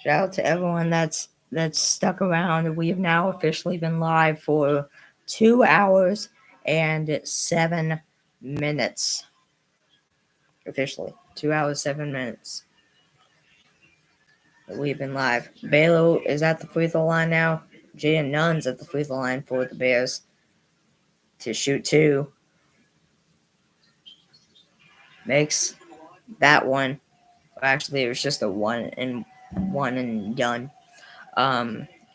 Shout out to everyone that's stuck around. We have now officially been live for 2 hours and 7 minutes. Officially, 2 hours, 7 minutes. We've been live. Baylor is at the free throw line now. Jaden Nunn's at the free throw line for the Bears to shoot 2. Makes that one. Actually, it was just a one and done.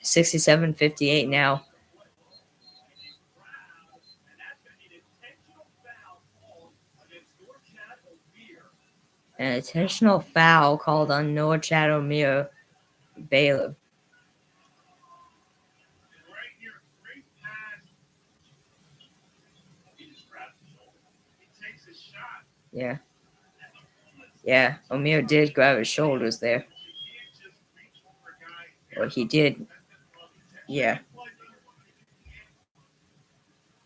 67-58 now. An intentional foul called on Noah Chadomir, Baylor. Yeah. Yeah, O'Meara did grab his shoulders there. Or he did. Yeah.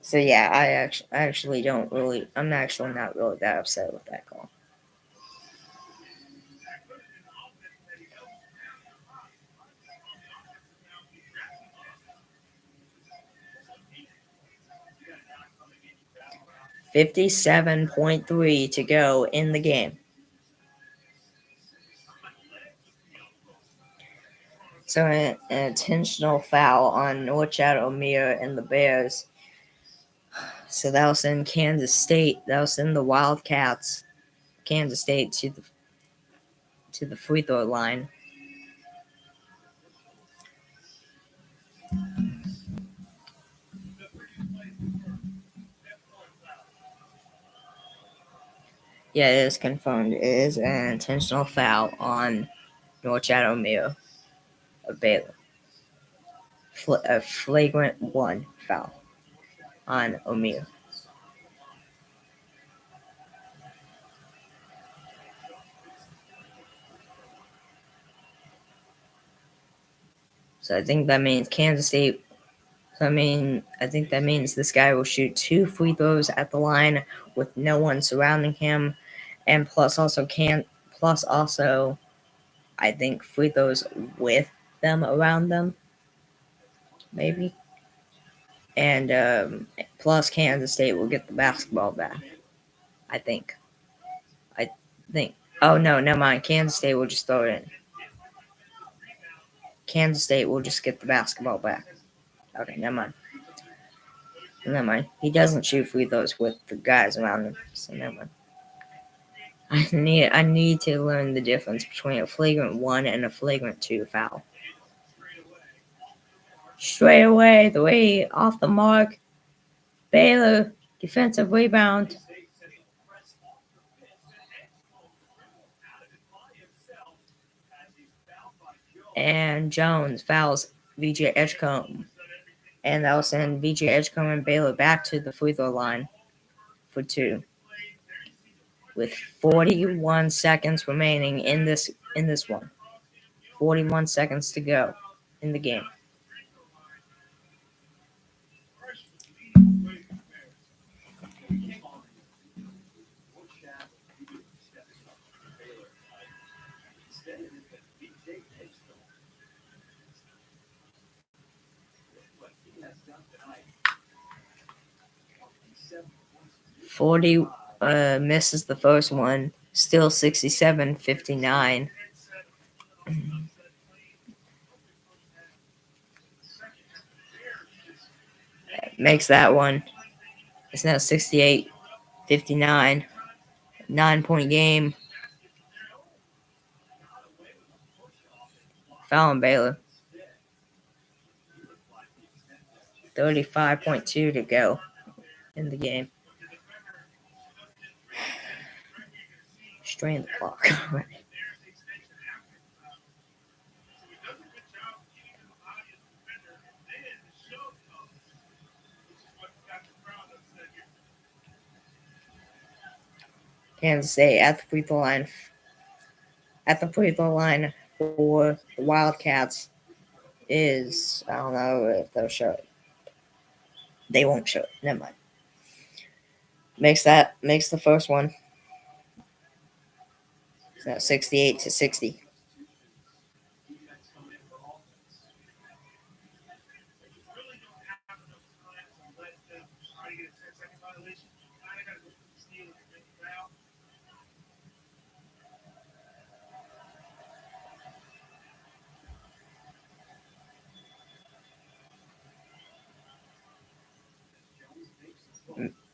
So yeah, I actually don't really. I'm actually not really that upset with that call. $57.3 to go in the game. So an intentional foul on Norchad O'Meara and the Bears. So that was in Kansas State. That was in the Wildcats. Kansas State to the free throw line. Yeah, it is confirmed. It is an intentional foul on Norchad O'Meara of Baylor. A flagrant 1 foul on O'Meara. So I think that means Kansas State. I think that means this guy will shoot 2 free throws at the line with no one surrounding him, and plus also I think free throws with them around them, maybe. And plus Kansas State will get the basketball back. I think. Oh no, never mind. Kansas State will just throw it in. Kansas State will just get the basketball back. Okay, never mind. Never mind. He doesn't shoot free throws with the guys around him. So never mind. I need to learn the difference between a flagrant 1 and a flagrant 2 foul. Straight away, 3 off the mark. Baylor defensive rebound. And Jones fouls VJ Edgecombe. And that'll send VJ Edgecombe and Baylor back to the free throw line for 2. With 41 seconds remaining in this one. 41 seconds to go in the game. Instead, it has been BJ Edgecombe. What he has done tonight. 40 misses the first one. Still 67-59. Makes that one. It's now 68-59. 9-point game. Foul on Baylor. 35.2 to go in the game. Strain the clock. Kansas State at the free throw line. At the free throw line for the Wildcats is, I don't know if they'll show it. They won't show it. Never mind. Makes the first one. It's now 68-60.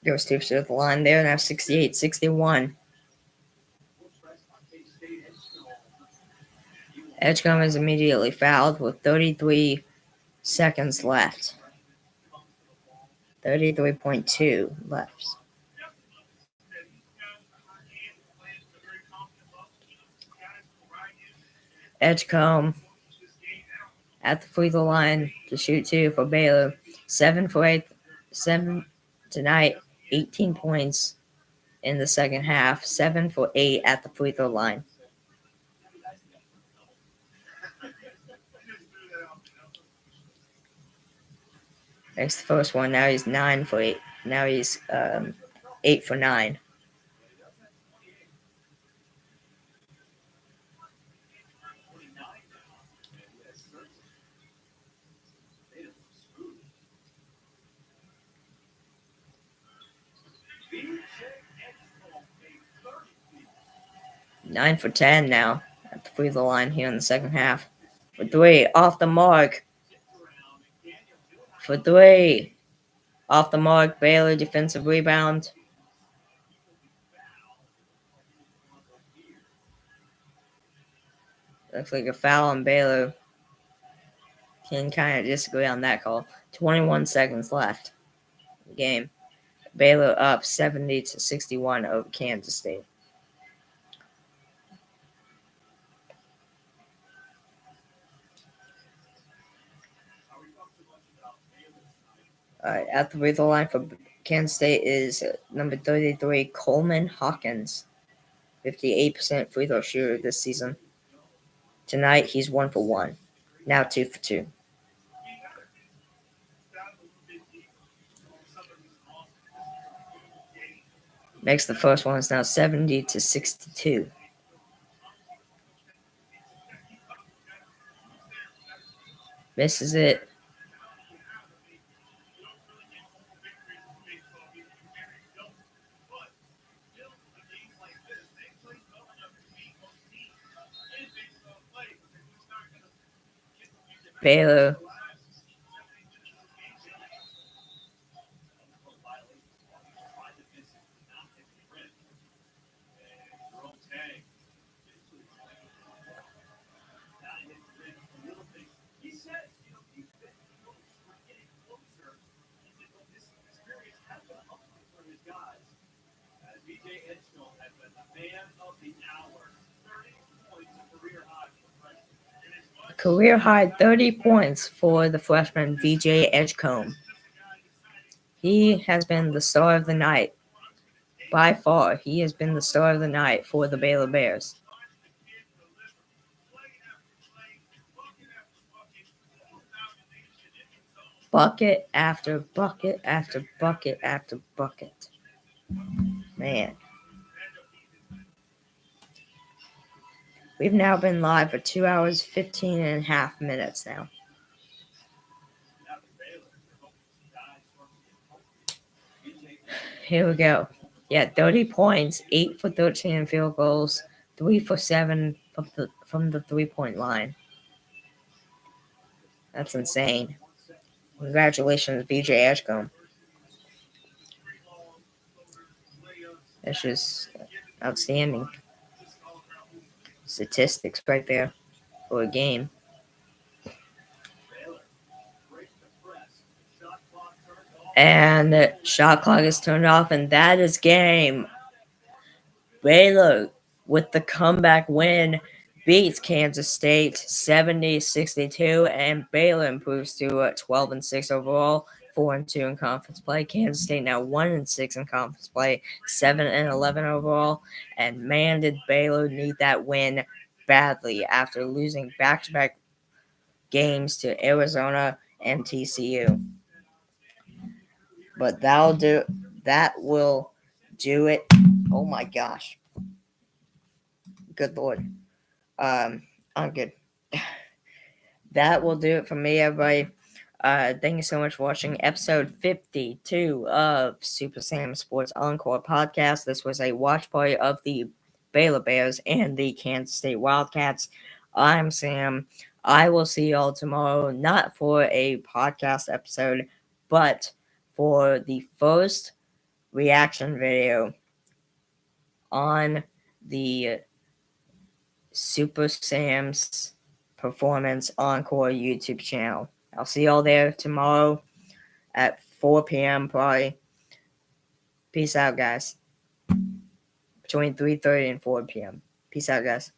Goes to the line there, now 68-61. Edgecombe is immediately fouled with 33 seconds left. 33.2 left. Edgecombe at the free throw line to shoot 2 for Baylor. 7 for 8. 7 tonight. 18 points in the second half. 7 for 8 at the free throw line. Makes the first one. Now he's 9 for 8. Now he's 8 for 9. Nine for 10 now at the free throw line here in the second half. For 3, off the mark. For 3, off the mark. Baylor defensive rebound. Looks like a foul on Baylor. Can kind of disagree on that call. 21 seconds left in the game. Baylor up 70-61 over Kansas State. At the free throw line for Kansas State is number 33, Coleman Hawkins. 58% free throw shooter this season. Tonight, he's 1 for 1. Now 2 for 2. Makes the first one. It's now 70-62. Misses it. Baylor Man of the hour, 30 points, a career high for the freshman. And as much Career high 30 points for the freshman VJ Edgecombe. He has been the star of the night. By far, he has been the star of the night for the Baylor Bears. Bucket after bucket after bucket after bucket. Man. We've now been live for 2 hours, 15 and a half minutes now. Here we go. Yeah, 30 points, 8 for 13 in field goals, 3 for 7 from the 3-point line. That's insane. Congratulations, VJ Edgecombe. That's just outstanding statistics right there for a game. And the shot clock is turned off, and that is game. Baylor, with the comeback win, beats Kansas State 70-62, and Baylor improves to 12-6 overall, 4-2 in conference play. Kansas State now 1-6 in conference play, 7-11 overall. And man, did Baylor need that win badly after losing back-to-back games to Arizona and TCU. But that will do it. Oh my gosh. Good Lord. I'm good. That will do it for me, everybody. Thank you so much for watching episode 52 of Super Sam Sports Encore podcast. This was a watch party of the Baylor Bears and the Kansas State Wildcats. I'm Sam. I will see y'all tomorrow, not for a podcast episode, but for the first reaction video on the Super Sam's Performance Encore YouTube channel. I'll see y'all there tomorrow at 4 p.m. probably. Peace out, guys. Between 3:30 and 4 p.m. Peace out, guys.